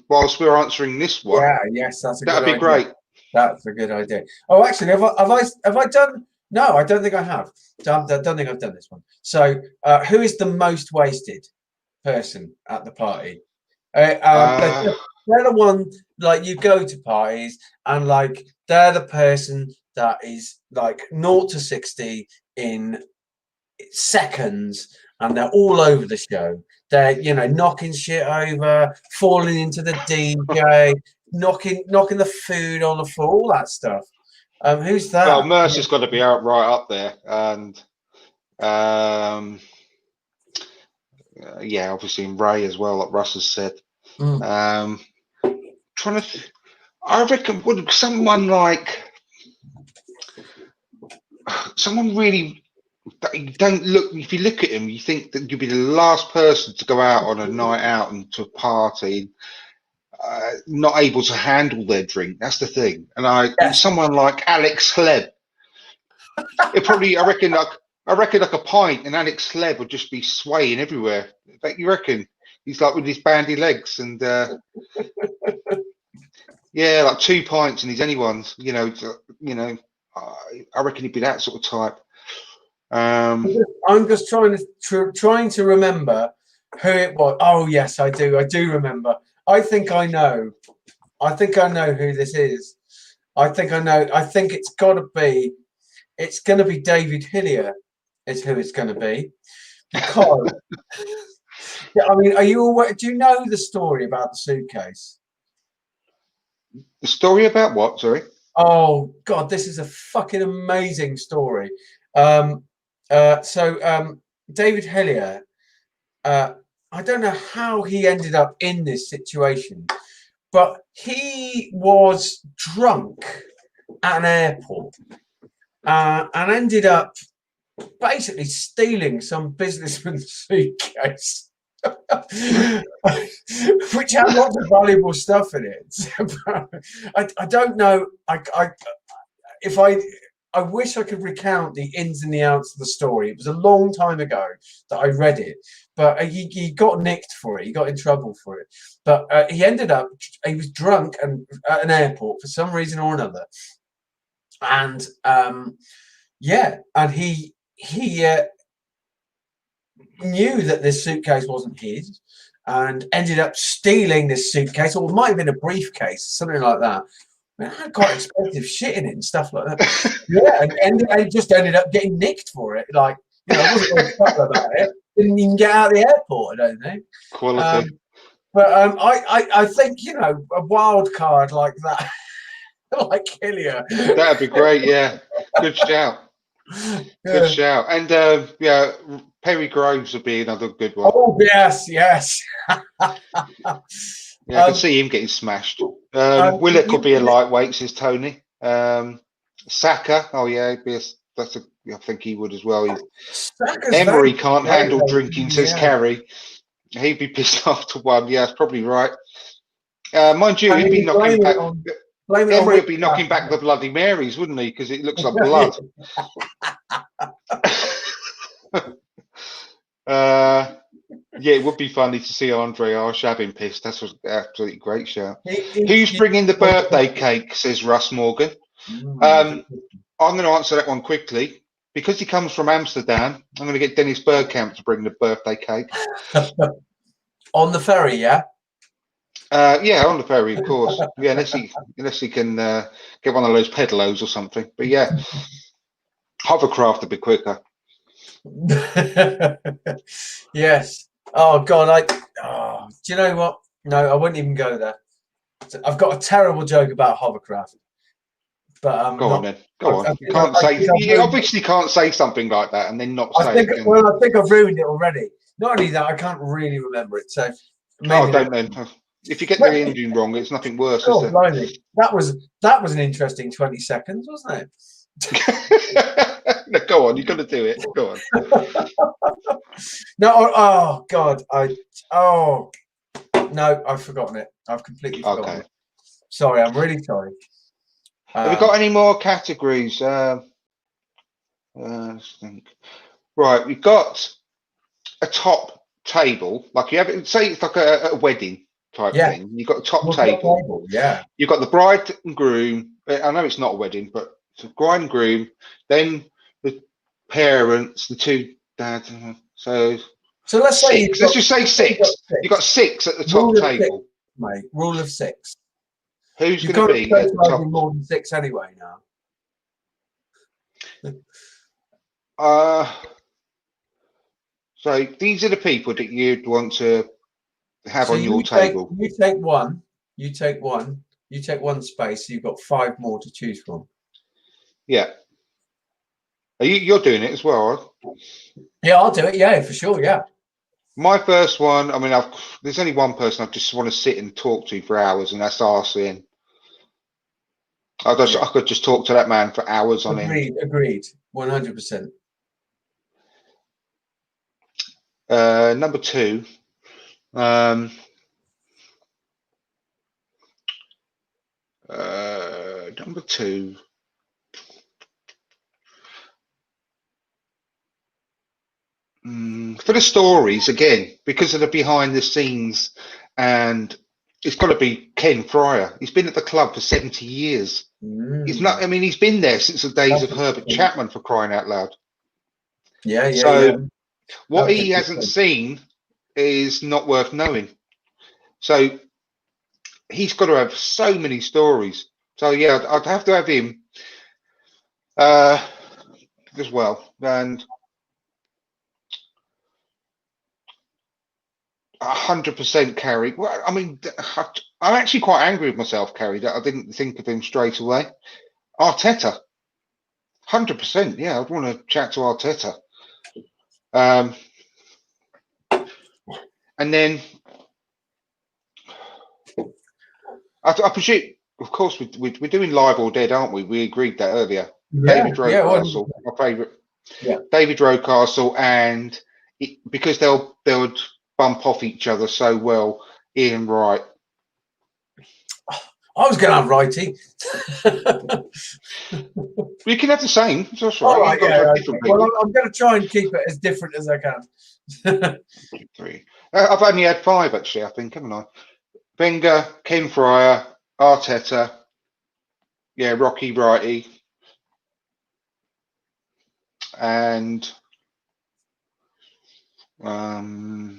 Speaker 1: whilst we're answering this one,
Speaker 2: yes,
Speaker 1: that'd be great.
Speaker 2: That's a good idea. Oh, actually, have I done? No, I don't think I have. I don't think I've done this one. So, who is the most wasted person at the party? They're the one, like, you go to parties and like they're the person that is like 0 to 60 in seconds, and they're all over the show. They're knocking shit over, falling into the DJ, knocking the food on the floor, all that stuff. Who's that?
Speaker 1: Well, Mercer's got to be out right up there, and yeah, obviously in Ray as well, like Russ has said. I reckon would someone really you don't look. If you look at him, you think that you'd be the last person to go out on a night out and to a party, not able to handle their drink. That's the thing. And someone like Alex Hleb, I reckon like a pint, and Alex Hleb would just be swaying everywhere. You reckon he's like with his bandy legs and yeah, like 2 pints and he's anyone's. I reckon he'd be that sort of type.
Speaker 2: I'm just trying to remember who it was. Oh yes, I do remember. I think I know who this is. I think I know. I think it's going to be David Hillier is who it's going to be, because Yeah, I mean, are you aware? Do you know the story about the suitcase?
Speaker 1: The story about what? Sorry.
Speaker 2: Oh God, this is a fucking amazing story. David Hellier, I don't know how he ended up in this situation, but he was drunk at an airport and ended up basically stealing some businessman's suitcase. Which had lots of valuable stuff in it. I don't know. If I wish I could recount the ins and the outs of the story. It was a long time ago that I read it, but he got nicked for it. He got in trouble for it. But he ended up. He was drunk and at an airport for some reason or another, and yeah, and he knew that this suitcase wasn't his and ended up stealing this suitcase, or it might have been a briefcase, something like that. I mean, it had quite expensive shit in it and stuff like that. Yeah, and just ended up getting nicked for it. Like, I wasn't very subtle about it. Didn't even get out of the airport, I don't think.
Speaker 1: Quality.
Speaker 2: I think, a wild card like that, like Hillier.
Speaker 1: That'd be great, yeah. Good shout. Good shout. And yeah, Perry Groves would be another good one.
Speaker 2: Oh yes.
Speaker 1: Yeah, I can see him getting smashed. Willock could be a lightweight, says Tony. Saka, oh yeah, I think he would as well. Emery can't handle drinking, says Carrie. He'd be pissed off to one. Yeah, that's probably right. Mind you, he'd be knocking back. Emery would be knocking back the Bloody Marys, wouldn't he? Because it looks like blood. Yeah, it would be funny to see Andre Arsh having pissed. That's an absolutely great shout. Who's bringing the birthday cake, says Russ Morgan. I'm going to answer that one quickly. Because he comes from Amsterdam, I'm going to get Dennis Bergkamp to bring the birthday cake.
Speaker 2: On the ferry, yeah?
Speaker 1: Yeah, on the ferry, of course. Yeah, unless he can get one of those pedalos or something. But yeah, hovercraft a bit quicker.
Speaker 2: Yes. Oh God, do you know what? No, I wouldn't even go there. I've got a terrible joke about hovercraft. But
Speaker 1: go on then. Go on. You obviously can't say something like that and then not say it.
Speaker 2: Well, I think I've ruined it already. Not only that, I can't really remember it. So
Speaker 1: maybe don't then. If you get the engine wrong, it's nothing worse, is it?
Speaker 2: Blimey. That was an interesting 20 seconds, wasn't it?
Speaker 1: No, go on, you've got to do it. Go on.
Speaker 2: No, oh God, no, I've forgotten it. I've completely forgotten it. Sorry, I'm really sorry.
Speaker 1: Have we got any more categories? Let's think. Right, we've got a top table, like you have. Say it's like a wedding type thing. You've got a top table.
Speaker 2: Yeah.
Speaker 1: You've got the bride and groom. I know it's not a wedding, but it's a bride and groom. Then the parents, the two dads. So
Speaker 2: let's say
Speaker 1: let's just say six. You've got six at the top table.
Speaker 2: Mate, rule of six.
Speaker 1: Who's going to be at the top?
Speaker 2: More than six anyway now.
Speaker 1: So these are the people that you'd want to have on your table.
Speaker 2: You take one. You take one space. So you've got five more to choose from.
Speaker 1: Yeah. You're doing it as well, right?
Speaker 2: Yeah, I'll do it. Yeah, for sure. Yeah.
Speaker 1: My first one. I mean, there's only one person I just want to sit and talk to for hours, and that's Arsene. I could just talk to that man for hours on end.
Speaker 2: Agreed. 100%.
Speaker 1: Number two. Number two. For the stories again, because of the behind the scenes, and it's got to be Ken Fryer. He's been at the club for 70 years. He's not. I mean, he's been there since the days of Herbert Chapman, for crying out loud.
Speaker 2: Yeah.
Speaker 1: So what he hasn't seen is not worth knowing. So he's got to have so many stories. So yeah, I'd have to have him as well. And 100% Carrie. Well, I mean, I'm actually quite angry with myself, Carrie, that I didn't think of him straight away. Arteta, 100%. Yeah, I'd want to chat to Arteta. And then I presume, of course, we're doing live or dead, aren't we? We agreed that earlier.
Speaker 2: Yeah,
Speaker 1: David Rocastle, my favourite.
Speaker 2: Yeah.
Speaker 1: David Rocastle, and because they would bump off each other so well, Ian Wright.
Speaker 2: I was going to have Righty.
Speaker 1: We can have the same. That's right.
Speaker 2: All right, yeah,
Speaker 1: different
Speaker 2: well, I'm going to try and keep it as different as I can.
Speaker 1: 3. I've only had 5 actually. I think, haven't I? Wenger, Ken Fryer, Arteta. Yeah, Rocky Righty, and I'll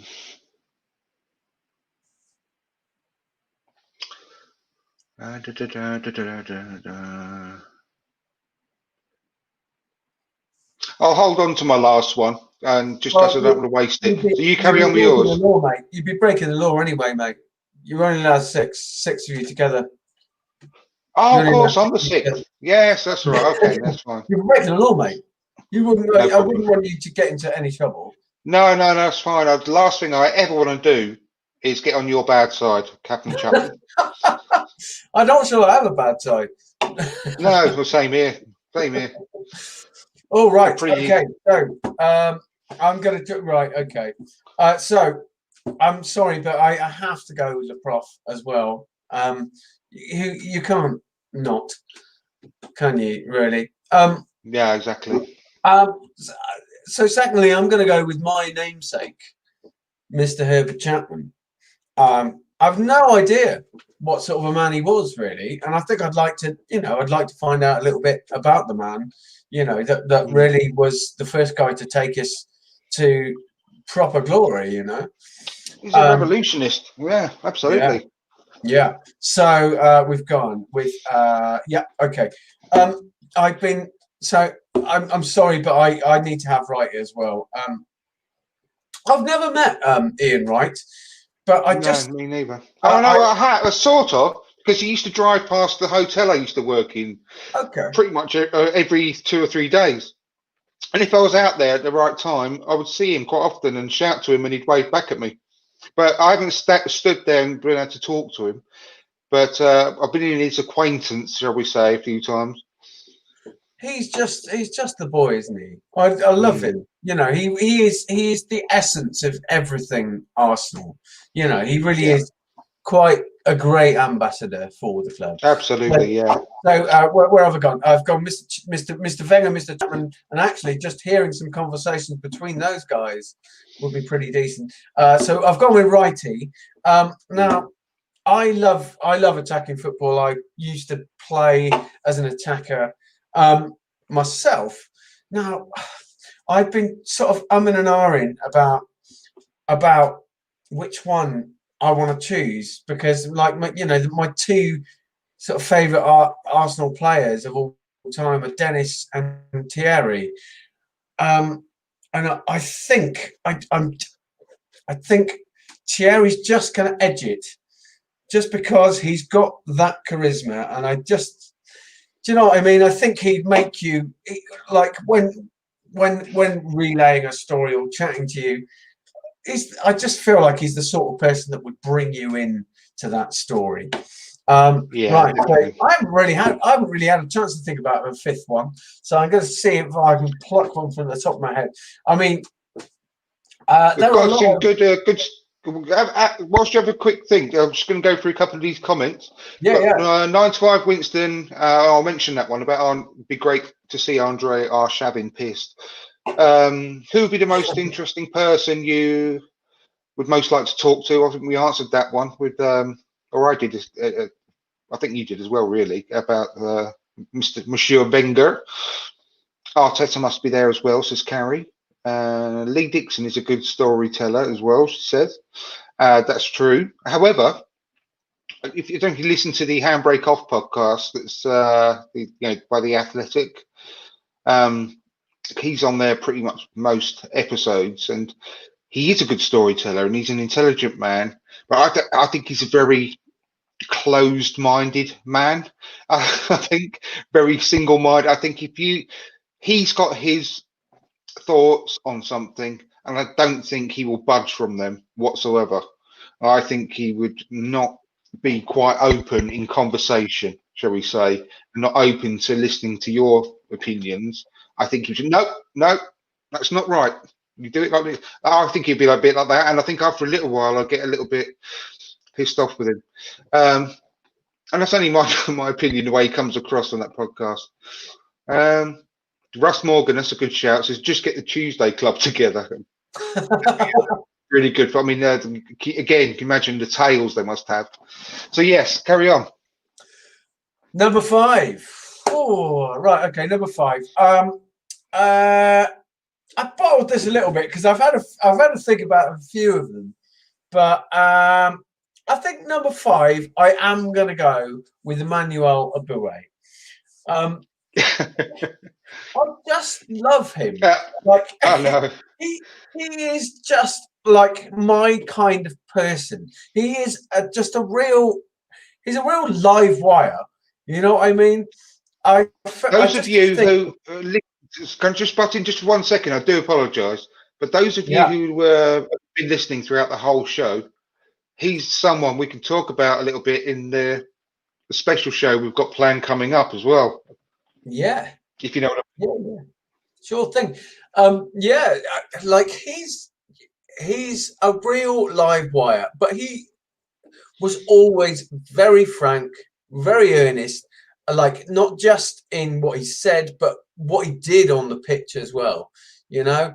Speaker 1: hold on to my last one, and just because I don't want to waste it. So you carry on with yours.
Speaker 2: Law, mate. You'd be breaking the law anyway, mate. You're only allowed six of you together.
Speaker 1: Oh, of course, I'm the 6th. Yes, that's right. Okay, that's fine.
Speaker 2: You're breaking the law, mate. You wouldn't. No, I wouldn't want you to get into any trouble.
Speaker 1: No, that's fine. The last thing I ever want to do is get on your bad side, Captain Chapman.
Speaker 2: I'm not sure I have a bad side.
Speaker 1: No, it's the same here. Same here.
Speaker 2: All right. Okay. So I'm going to do right. Okay. So I'm sorry, but I have to go with the prof as well. You can't not, can you? Really?
Speaker 1: Yeah, exactly.
Speaker 2: So secondly, I'm going to go with my namesake, Mr. Herbert Chapman. I've no idea what sort of a man he was really, and I think I'd like to find out a little bit about the man. That really was the first guy to take us to proper glory.
Speaker 1: He's a revolutionist. Yeah, absolutely.
Speaker 2: Yeah. So we've gone with okay. I'm sorry, but I need to have Wright as well. I've never met Ian Wright, but
Speaker 1: me neither. I sort of, because he used to drive past the hotel I used to work in.
Speaker 2: Okay.
Speaker 1: Pretty much every 2 or 3 days, and if I was out there at the right time, I would see him quite often and shout to him, and he'd wave back at me. But I haven't stood there and been able to talk to him. But I've been in his acquaintance, shall we say, a few times.
Speaker 2: He's just the boy, isn't he? I love him. He is the essence of everything Arsenal. He really is quite a great ambassador for the club.
Speaker 1: Absolutely, yeah.
Speaker 2: So where have I gone? I've gone Mr. Wenger, Mr. Chapman, and actually just hearing some conversations between those guys would be pretty decent. So I've gone with Righty. Now I love attacking football. I used to play as an attacker myself. Now I've been sort of umming and ahhing about which one I want to choose, because my 2 sort of favourite Arsenal players of all time are Dennis and Thierry, and I think Thierry's just going to edge it, just because he's got that charisma, and do you know what I mean? I think he'd make you, like, when relaying a story or chatting to you, I just feel like he's the sort of person that would bring you in to that story. Right. So I haven't really had a chance to think about a 5th one, so I'm going to see if I can pluck one from the top of my head. I mean, there are a lot of
Speaker 1: good. Whilst you have a quick think, I'm just going to go through a couple of these comments.
Speaker 2: Yeah.
Speaker 1: 95 Winston. I'll mention that one about. It'd be great to see Andre Arshavin pissed. Who would be the most interesting person you would most like to talk to? I think we answered that one with, or I did. I think you did as well, really, about Monsieur Wenger. Arteta must be there as well, says Carrie. Lee Dixon is a good storyteller as well, she says. That's true. However, if you don't listen to the Handbrake Off podcast, that's by The Athletic, he's on there pretty much most episodes, and he is a good storyteller and he's an intelligent man, but I think he's a very closed-minded man. I think very single-minded. I think he's got his thoughts on something, and I don't think he will budge from them whatsoever. I think he would not be quite open in conversation, shall we say, not open to listening to your opinions. I think he should, no, no, that's not right. You do it like this. I think he'd be a bit like that, and I think after a little while, I'll get a little bit pissed off with him. And that's only my opinion, the way he comes across on that podcast. Russ Morgan, that's a good shout. Says just get the Tuesday Club together. Really good. I mean, again, you can imagine the tales they must have. So yes, carry on.
Speaker 2: Number 5. Oh, right. Okay, number 5. I bottled this a little bit because I've had to think about a few of them, but I think number 5, I am going to go with Emmanuel Aboué. I just love him. Like,
Speaker 1: I know.
Speaker 2: he is just like my kind of person. He is he's a real live wire. You know what I mean?
Speaker 1: Those of you who can just butt in just 1 second. I do apologise, but those of you who have been listening throughout the whole show, he's someone we can talk about a little bit in the special show we've got planned coming up as well.
Speaker 2: Yeah.
Speaker 1: If you know what I mean.
Speaker 2: Yeah. Sure thing. Like he's a real live wire, but he was always very frank, very earnest, like not just in what he said, but what he did on the pitch as well, you know.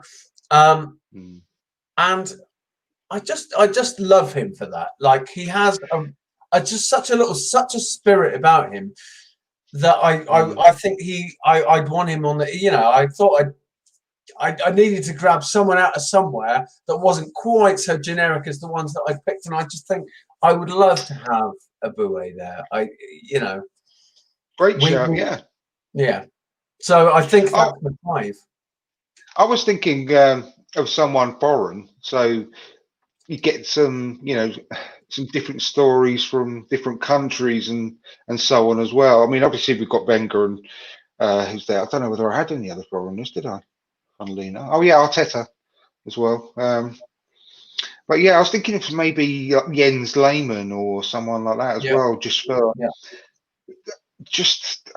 Speaker 2: And I just love him for that. Like he has just such a spirit about him that I think I'd want him on the, you know, I thought I needed to grab someone out of somewhere that wasn't quite so generic as the ones that I picked, and I just think I would love to have Aboué there.
Speaker 1: Great shout,
Speaker 2: yeah. So I think that's the 5.
Speaker 1: I was thinking of someone foreign, so you get some, you know, some different stories from different countries and so on as well. I mean, obviously we've got Wenger and who's there. I don't know whether I had any other foreigners, did I? Funnily enough. Oh yeah, Arteta as well. But yeah, I was thinking of maybe Jens Lehmann or someone like that as well, just for just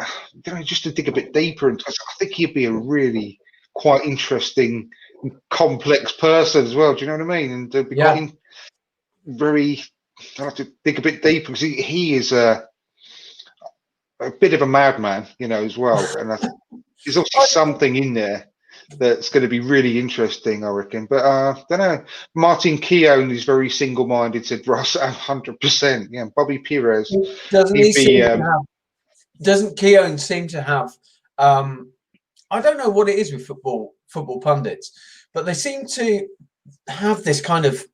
Speaker 1: to dig a bit deeper. And I think he'd be a really quite interesting, complex person as well. Do you know what I mean? And be quite very. I have to dig a bit deeper because he is a bit of a madman, you know, as well. And I think there's obviously something in there that's going to be really interesting, I reckon. But I don't know. Martin Keown is very single-minded. Said Russ 100%. Yeah, Bobby Pires.
Speaker 2: Doesn't Keown seem to have? I don't know what it is with football pundits, but they seem to have this kind of,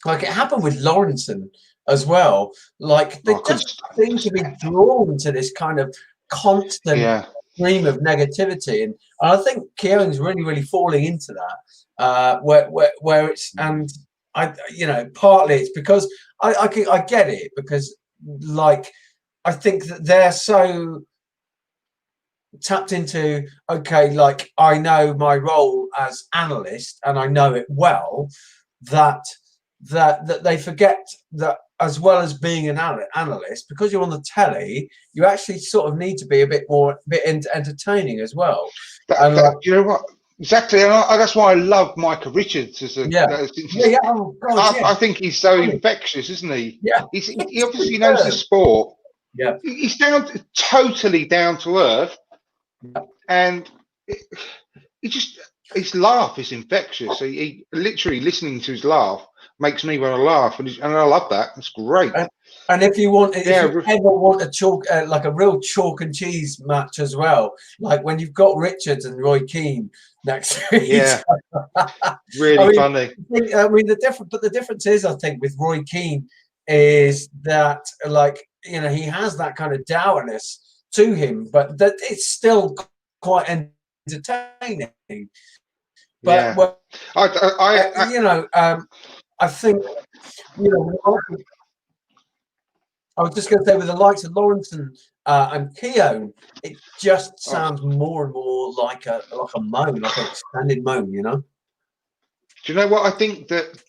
Speaker 2: like it happened with Lawrenson as well. Like they just seem to be drawn to this kind of constant stream of negativity, and I think Keown's really falling into that. Where it's, and I, you know, partly it's because I get it, because like I think that they're so tapped into, okay, like I know my role as analyst and I know it well, that they forget that as well as being an analyst, because you're on the telly, you actually sort of need to be a bit entertaining as well.
Speaker 1: You know what? Exactly, and that's why I love Micah Richards. I think he's so infectious, isn't he?
Speaker 2: Yeah,
Speaker 1: he obviously knows the sport.
Speaker 2: Yeah,
Speaker 1: he's totally down to earth, and his laugh is infectious. He literally, listening to his laugh makes me want to laugh, and I love that. It's great.
Speaker 2: And if you ever want a chalk, like a real chalk and cheese match as well, like when you've got Richards and Roy Keane next to each other.
Speaker 1: Really funny.
Speaker 2: I mean, the difference is, I think, with Roy Keane is that, like, you know, he has that kind of dourness to him, but that it's still quite entertaining. But well,
Speaker 1: I
Speaker 2: you know, I think, you know, I was just going to say, with the likes of Lawrence and Keown, it just sounds more and more like a moan, like an extended moan, you know.
Speaker 1: Do you know what I think? That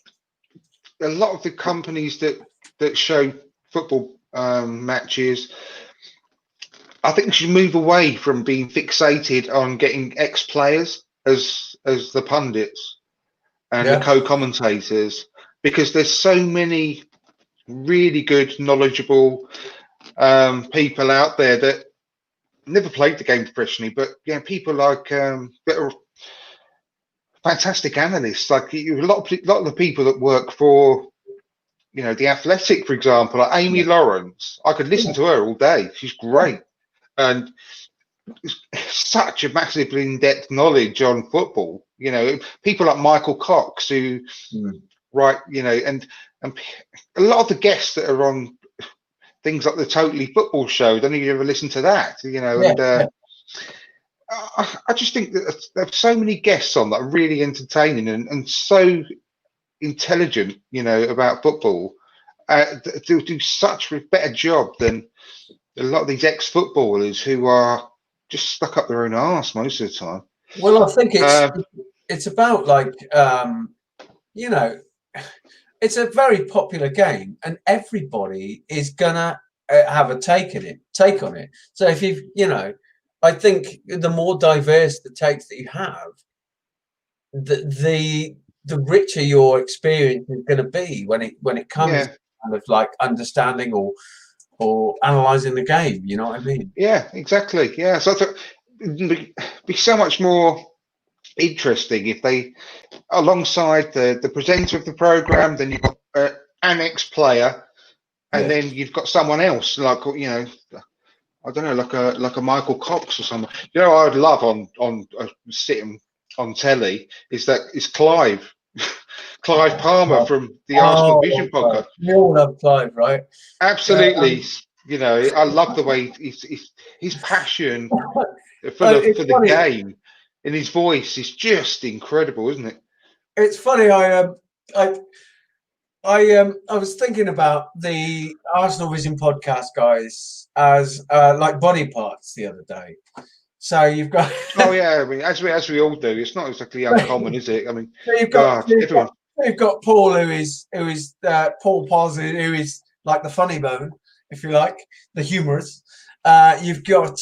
Speaker 1: a lot of the companies that show football matches, I think should move away from being fixated on getting ex-players as the pundits and the
Speaker 2: Yeah.
Speaker 1: co-commentators, because there's so many really good, knowledgeable people out there that never played the game professionally, but yeah, people like that are fantastic analysts. Like a lot of the people that work for, you know, the Athletic, for example, like Amy Lawrence. I could listen to her all day. She's great, and such a massively in-depth knowledge on football. You know, people like Michael Cox who write, you know, and a lot of the guests that are on things like the Totally Football Show. Don't you ever listen to that? You know, and I just think that there's so many guests on that are really entertaining and so intelligent, you know, about football. Do such a better job than a lot of these ex-footballers who are just stuck up their own arse most of the time.
Speaker 2: Well, I think it's about, like, you know, it's a very popular game, and everybody is gonna have a take on it. So if you know, I think the more diverse the takes that you have, the richer your experience is going to be when it comes to kind of like understanding or analyzing the game. You know what I mean?
Speaker 1: Yeah, exactly. Yeah, so I thought it'd be so much more interesting if they, alongside the presenter of the program, then you've got an ex-player, and then you've got someone else, like, you know, I don't know, like a Michael Cox or someone. You know, I'd love on sitting on telly is Clive. Clive Palmer from the Arsenal Vision podcast.
Speaker 2: You all love Clive, right?
Speaker 1: Absolutely. You know, I love the way his passion for the game in his voice is just incredible, isn't it?
Speaker 2: It's funny. I was thinking about the Arsenal Vision podcast guys as like body parts the other day. So you've got
Speaker 1: oh yeah, I mean, as we all do, it's not exactly uncommon, is it? I mean,
Speaker 2: so you've got Paul, who is Paul Pos, who is like the funny bone, if you like, the humorous. You've got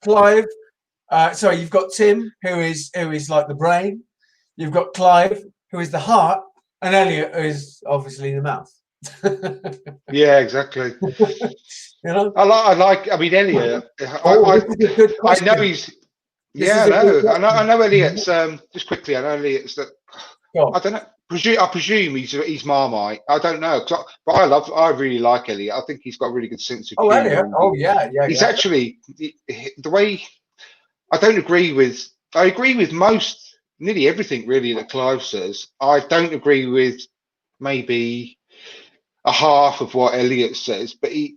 Speaker 2: Clive. Sorry, you've got Tim, who is like the brain. You've got Clive, who is the heart, and Elliot, who is obviously the mouth.
Speaker 1: Yeah, exactly.
Speaker 2: You know,
Speaker 1: I mean, Elliot. I know he's. Yeah, I know Elliot's. Just quickly, I know Elliot's that. I don't know. I presume he's Marmite. I don't know, but I really like Elliot. I think he's got a really good sense of humor.
Speaker 2: Elliot. Oh yeah.
Speaker 1: He's actually the way. I agree with nearly everything really that Clive says. I don't agree with maybe a half of what Elliot says, but he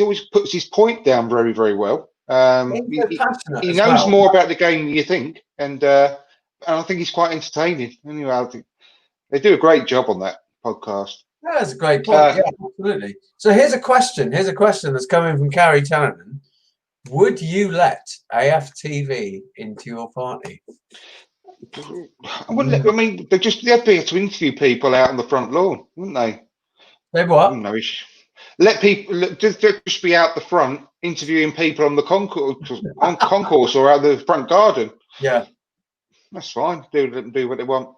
Speaker 1: always puts his point down very, very well. He knows more about the game than you think, and I think he's quite entertaining. Anyway, I think they do a great job on that podcast.
Speaker 2: Yeah, that's a great point. Yeah, absolutely. So here's a question. That's coming from Carrie Tannerman. Would you let AFTV into your party?
Speaker 1: I mean, they'd be able to interview people out on the front lawn, wouldn't they?
Speaker 2: They what?
Speaker 1: No, let people just be out the front interviewing people on the concourse or out the front garden.
Speaker 2: Yeah,
Speaker 1: that's fine. Do what they want.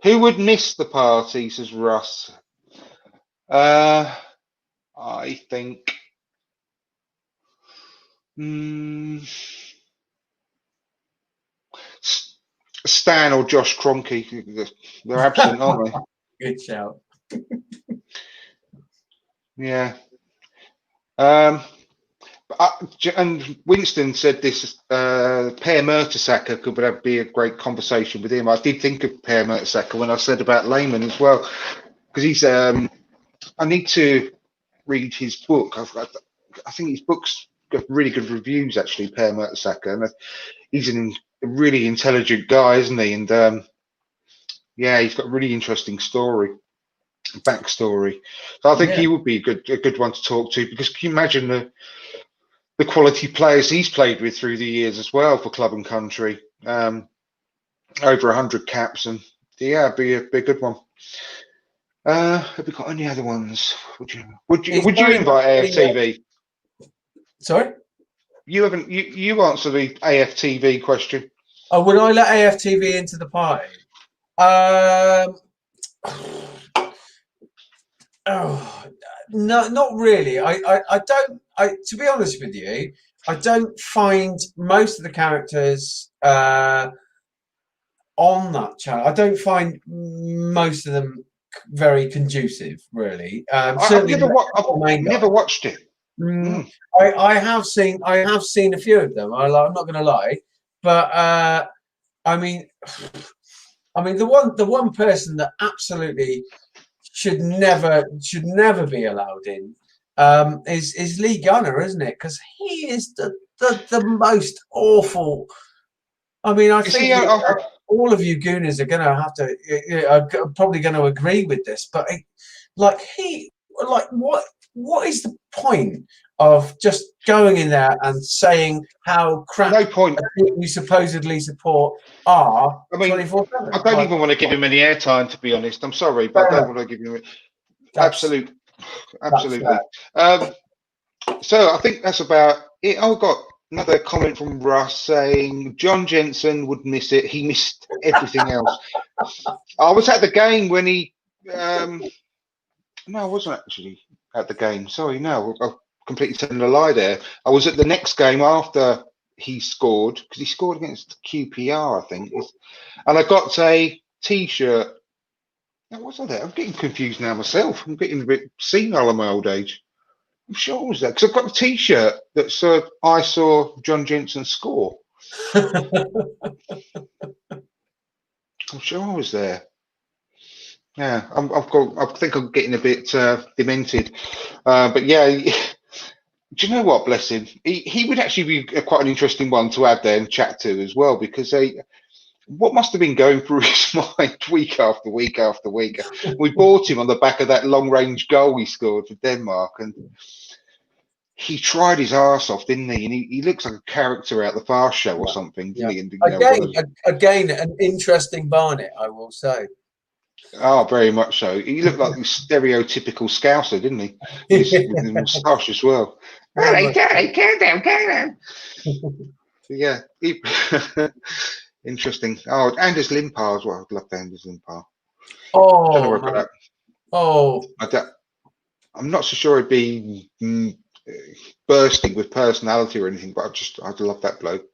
Speaker 1: Who would miss the party? Says Russ. I think. Stan or Josh Kroenke. They're absent, aren't they?
Speaker 2: Good shout.
Speaker 1: Yeah. And Winston said this. Per Mertesacker could be a great conversation with him. I did think of Per Mertesacker when I said about Lehman as well, because he's. I need to read his book. I think his book's got really good reviews actually. Per Mertesacker, and he's an a really intelligent guy, isn't he? And yeah, he's got a really interesting backstory. So I think
Speaker 2: Yeah.
Speaker 1: he would be a good one to talk to, because can you imagine the quality players he's played with through the years as well for club and country? Over 100 caps, and yeah, be a good one. Have we got any other ones? Would you invite AFTV?
Speaker 2: Sorry?
Speaker 1: You haven't. You answer the AFTV question.
Speaker 2: Oh, would I let AFTV into the party? Oh no, not really. I don't. To be honest with you, I don't find most of the characters on that channel. I don't find most of them very conducive, really.
Speaker 1: I've never watched it.
Speaker 2: I have seen a few of them. I'm not going to lie, but I mean, the one person that absolutely should never be allowed in is Lee Gunner, isn't it? Because he is the most awful. I mean, I think all of you Gooners are going to have to are probably going to agree with this, but what is the point of just going in there and saying how crap you supposedly support are?
Speaker 1: I mean, 24/7? I don't even want to give him any airtime, to be honest. I'm sorry, but I don't want to give him absolutely. So I think that's about it. I've got another comment from Russ saying John Jensen would miss it. He missed everything else. I was at the game when he. No, I wasn't actually at the game. Sorry, no, I completely telling a lie there. I was at the next game after he scored, because he scored against QPR, I think. And I got a T-shirt. That wasn't it. I'm getting confused now myself. I'm getting a bit senile at my old age. I'm sure it was that, because I've got a T-shirt that said I saw John Jensen score. I'm sure I was there. Yeah, I think I'm getting a bit demented, but yeah. Do you know what? Bless him. He would actually be quite an interesting one to add there and chat to as well, because what must have been going through his mind week after week after week. We bought him on the back of that long-range goal he scored for Denmark, and he tried his arse off, didn't he? And he looks like a character out the Fast Show or something, didn't he? And,
Speaker 2: again, an interesting Barnet, I will say.
Speaker 1: Oh, very much so. He looked like the stereotypical Scouser, didn't he? With his moustache as well. Calm down. Yeah. Interesting. Oh, Anders Limpar as well. I'd love Anders Limpar. I'm not so sure he'd be bursting with personality or anything, but I'd love that bloke.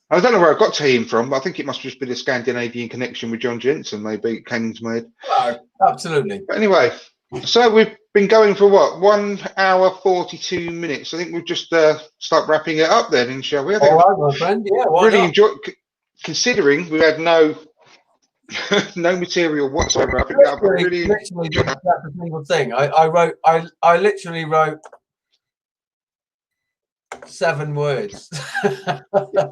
Speaker 1: I don't know where I got to him from, but I think it must have just been a Scandinavian connection with John Jensen. Maybe it came into my head.
Speaker 2: Oh, absolutely.
Speaker 1: But anyway, so we've been going for what, 1 hour 42 minutes. I think we'll just start wrapping it up then, shall we?
Speaker 2: All right, my friend. Yeah,
Speaker 1: really enjoyed, considering we had no material whatsoever. I think
Speaker 2: literally that's a single thing. I literally wrote 7 words. That's not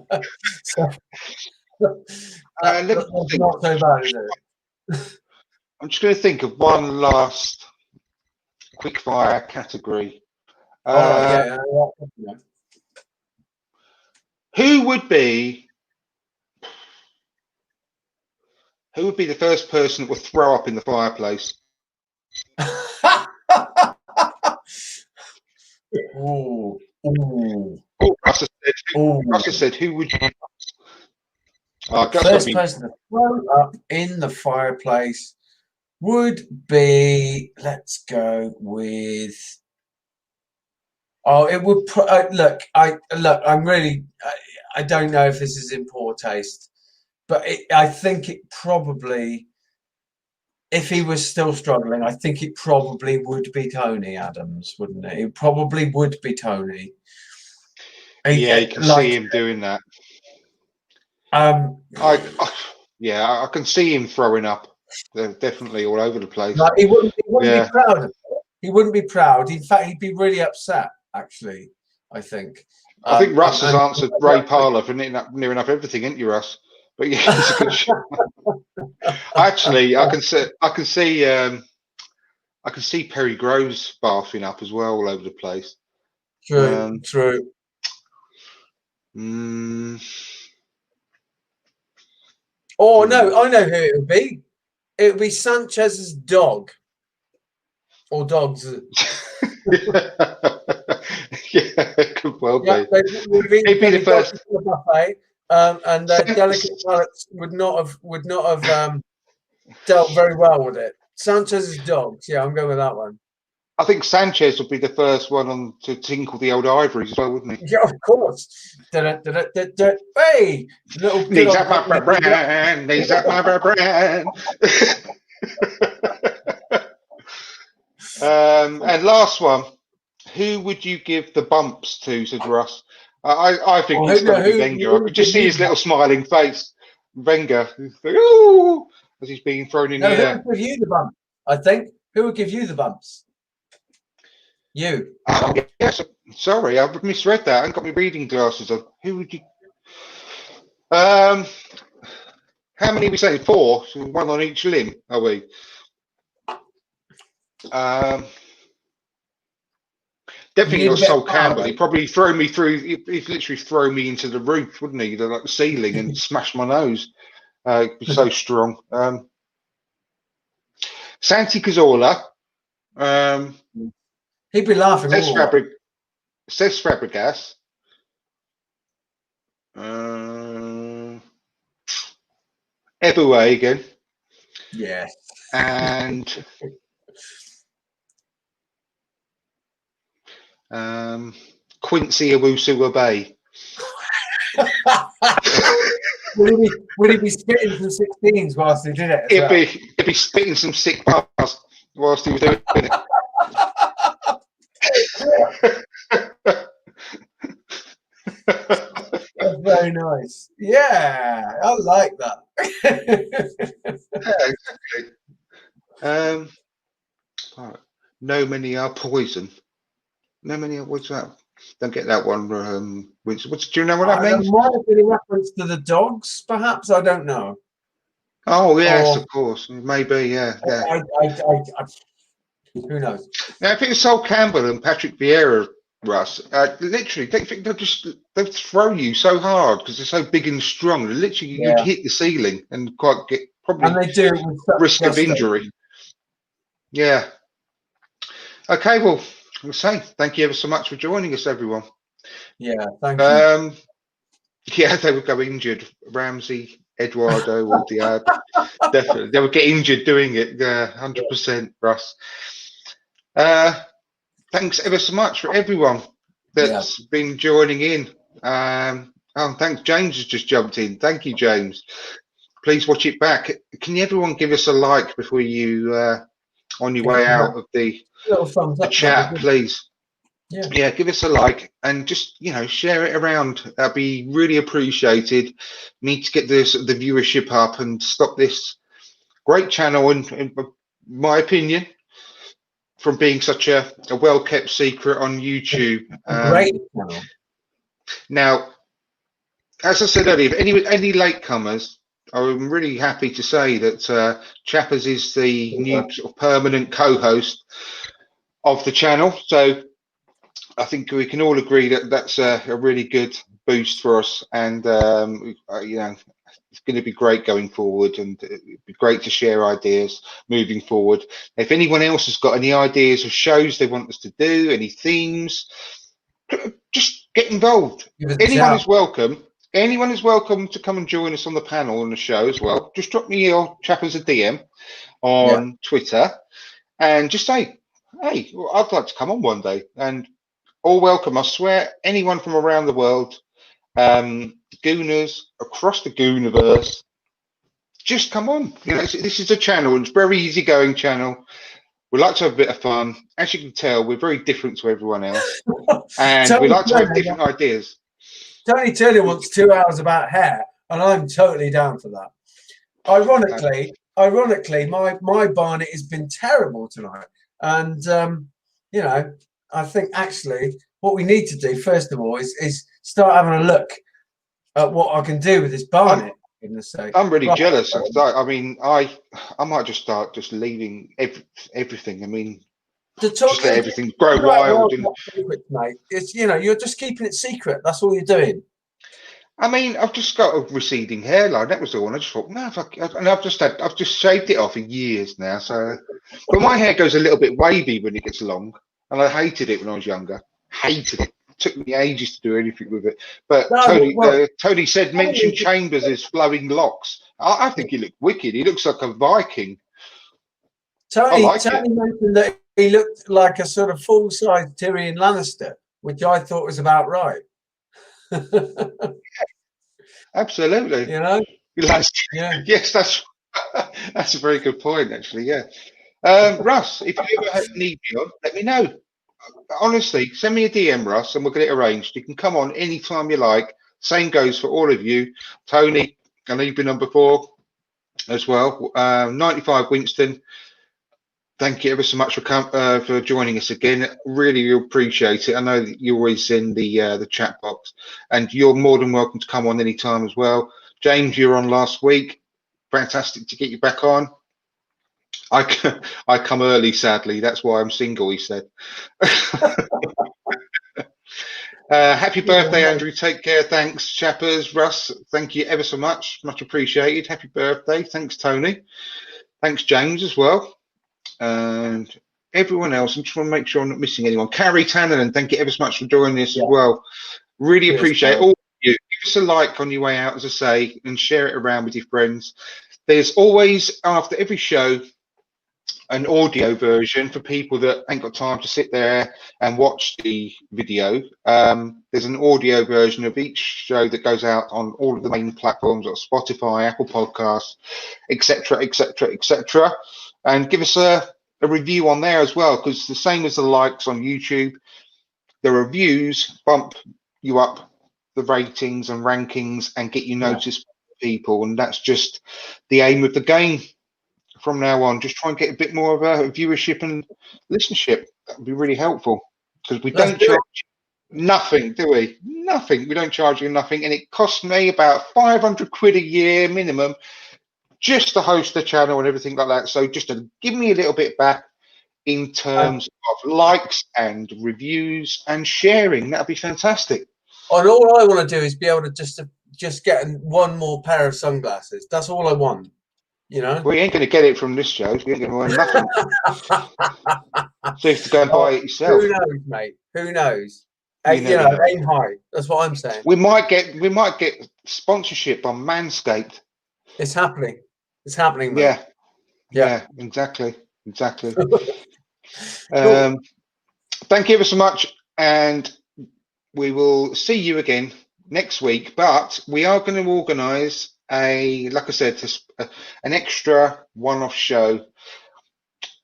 Speaker 2: so bad, is it?
Speaker 1: I'm just going to think of one last quickfire category.
Speaker 2: Yeah.
Speaker 1: Who would be the first person that would throw up in the fireplace?
Speaker 2: Ooh.
Speaker 1: Russell said, who would you?
Speaker 2: First person to throw up in the fireplace would be, let's go with, it would look, I'm really, I don't know if this is in poor taste, but I think it probably, if he was still struggling, I think it probably would be Tony Adams, wouldn't it? It probably would be Tony.
Speaker 1: Yeah, you can see him doing that. I can see him throwing up. They're definitely all over the place.
Speaker 2: Like, he wouldn't be proud of it. He wouldn't be proud. In fact, he'd be really upset, actually, I think.
Speaker 1: I think Russ has
Speaker 2: and
Speaker 1: answered Ray Parlour for near enough everything, ain't you, Russ? But yeah, it's a good show. Actually, I can see Perry Groves barfing up as well all over the place.
Speaker 2: True. Oh no, I know who it would be. It would be Sanchez's dog. Or dogs.
Speaker 1: Yeah, it could well be.
Speaker 2: He'd be the first buffet, and their delicate palates would not have dealt very well with it. Sanchez's dogs. Yeah, I'm going with that one.
Speaker 1: I think Sanchez would be the first one on to tinkle the old ivories as well, wouldn't he?
Speaker 2: Yeah, of course. Hey, little
Speaker 1: These are my brand. These are my brand. And last one, who would you give the bumps to? Said Russ. I think it's got to be Wenger. I could just see his little smiling face. Wenger, like, ooh, as he's being thrown in the air.
Speaker 2: Who would give you the bumps? I think. Who would give you the bumps? You.
Speaker 1: Oh, yes. Sorry, I misread that. I haven't got my reading glasses on. Who would you? How many are we saying? 4. So one on each limb, are we? Definitely not Sol Campbell. He'd probably throw me through. He'd literally throw me into the roof, wouldn't he? Like the ceiling and smash my nose. He'd be so strong. Santi Cazorla.
Speaker 2: He'd be laughing.
Speaker 1: Cesc Fabregas. Eboué again.
Speaker 2: Yes.
Speaker 1: And Quincy Owusu-Abe.
Speaker 2: Would he be spitting some 16s whilst he did it?
Speaker 1: He'd be spitting some sick bars whilst he was doing it.
Speaker 2: That's very nice. Yeah, I like that.
Speaker 1: Yeah, exactly. No many are poison. No many are. What's that? Don't get that one. Do you know what that means?
Speaker 2: Might have been a reference to the dogs, perhaps. I don't know.
Speaker 1: Oh yes, of course. Maybe. Yeah.
Speaker 2: Who knows?
Speaker 1: Now, if it was Sol Campbell and Patrick Vieira, Russ, literally, they'll throw you so hard because they're so big and strong. Literally, you'd hit the ceiling and probably
Speaker 2: and they do
Speaker 1: risk of injury. Yeah. Okay, well, I'll say thank you ever so much for joining us, everyone.
Speaker 2: Yeah, thank you.
Speaker 1: Yeah, they would go injured. Ramsey, Eduardo, or Diab. Definitely, they would get injured doing it. 100%, Russ. Thanks ever so much for everyone that's been joining in. Thanks. James has just jumped in. Thank you, James. Please watch it back. Can everyone give us a like before you on your way out of the chat, please? Yeah, give us a like and just share it around. That'd be really appreciated. Need to get the viewership up and stop this great channel, in my opinion, from being such a well-kept secret on YouTube.
Speaker 2: Great channel.
Speaker 1: Now, as I said earlier, if any latecomers, I'm really happy to say that Chappers is the new sort of permanent co-host of the channel. So I think we can all agree that that's a really good boost for us, and it's going to be great going forward, and it'd be great to share ideas moving forward. If anyone else has got any ideas of shows they want us to do, any themes, just get involved. Anyone is welcome. Anyone is welcome to come and join us on the panel on the show as well. Just drop me your Chappers a DM on Twitter and just say, hey, I'd like to come on one day. And all welcome. I swear, anyone from around the world, Gooners across the Gooniverse, just come on. This is a channel. It's a very easygoing channel. We like to have a bit of fun. As you can tell, we're very different to everyone else, and we like to have different ideas.
Speaker 2: Tony Turner wants 2 hours about hair, and I'm totally down for that. Ironically, my barnet has been terrible tonight, and I think actually what we need to do first of all is start having a look at what I can do with this barnet.
Speaker 1: I'm really jealous. I mean, I might just start just leaving everything. I mean, just let everything grow wild. And
Speaker 2: secrets, mate. It's, you know, you're just keeping it secret. That's all you're doing.
Speaker 1: I mean, I've just got a receding hairline. That was all. And I just thought, no, and I've just shaved it off in years now. So, but my hair goes a little bit wavy when it gets long, and I hated it when I was younger. Hated it. It took me ages to do anything with it. But no, Tony said, mention Chambers as flowing locks. I think he looked wicked. He looks like a Viking.
Speaker 2: Tony mentioned that he looked like a sort of full-size Tyrion Lannister, which I thought was about right.
Speaker 1: Absolutely.
Speaker 2: You know?
Speaker 1: Yes, that's a very good point, actually. Yeah. Russ, if you ever need me on, let me know. Honestly, send me a DM, Russ, and we'll get it arranged. You can come on anytime you like. Same goes for all of you. Tony, I know you've been on before as well. 95 Winston, thank you ever so much for joining us again. Really appreciate it. I know that you're always in the chat box, and you're more than welcome to come on anytime as well. James, you were on last week. Fantastic to get you back on. I come early, sadly. That's why I'm single, he said. Happy birthday, Andrew. Take care. Thanks, Chappers. Russ, thank you ever so much. Much appreciated. Happy birthday. Thanks, Tony. Thanks, James, as well. And everyone else. I just want to make sure I'm not missing anyone. Carrie Tannerton, thank you ever so much for joining us as well. Really appreciate all of you. Give us a like on your way out, as I say, and share it around with your friends. There's always, after every show, an audio version for people that ain't got time to sit there and watch the video. There's an audio version of each show that goes out on all of the main platforms like Spotify, Apple Podcasts, etc., etc., etc. And give us a review on there as well, because the same as the likes on YouTube, the reviews bump you up the ratings and rankings and get you noticed by people, and that's just the aim of the game. From now on, just try and get a bit more of a viewership and listenership. That would be really helpful, because we don't charge nothing, do we? Nothing. We don't charge you nothing, and it costs me about 500 quid a year minimum just to host the channel and everything like that. So just to give me a little bit back in terms of likes and reviews and sharing, that'd be fantastic.
Speaker 2: And all I want to do is be able to just get one more pair of sunglasses. That's all I want. You know,
Speaker 1: we ain't going to get it from this show. We ain't going to learn nothing. So you have to go and buy it yourself.
Speaker 2: Who knows, mate? Who knows? You know, aim high. That's what I'm saying.
Speaker 1: We might get sponsorship on Manscaped.
Speaker 2: It's happening. It's happening, mate.
Speaker 1: Yeah, exactly. Thank you ever so much, and we will see you again next week. But we are going to organise like I said, an extra one-off show,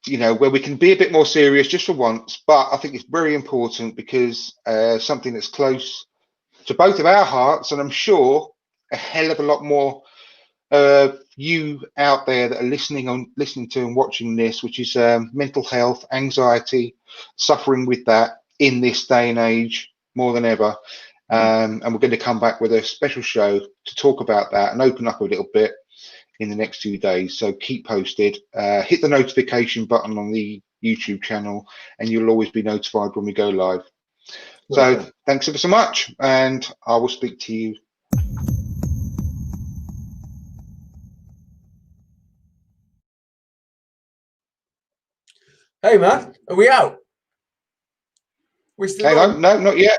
Speaker 1: you know, where we can be a bit more serious just for once. But I think it's very important, because something that's close to both of our hearts, and I'm sure a hell of a lot more you out there that are listening to and watching this, which is mental health, anxiety, suffering with that in this day and age more than ever. And we're going to come back with a special show to talk about that and open up a little bit in the next few days. So keep posted. Hit the notification button on the YouTube channel, and you'll always be notified when we go live. So thanks ever so much, and I will speak to you.
Speaker 2: Hey man, are we out? We still
Speaker 1: Hang on, no, not yet.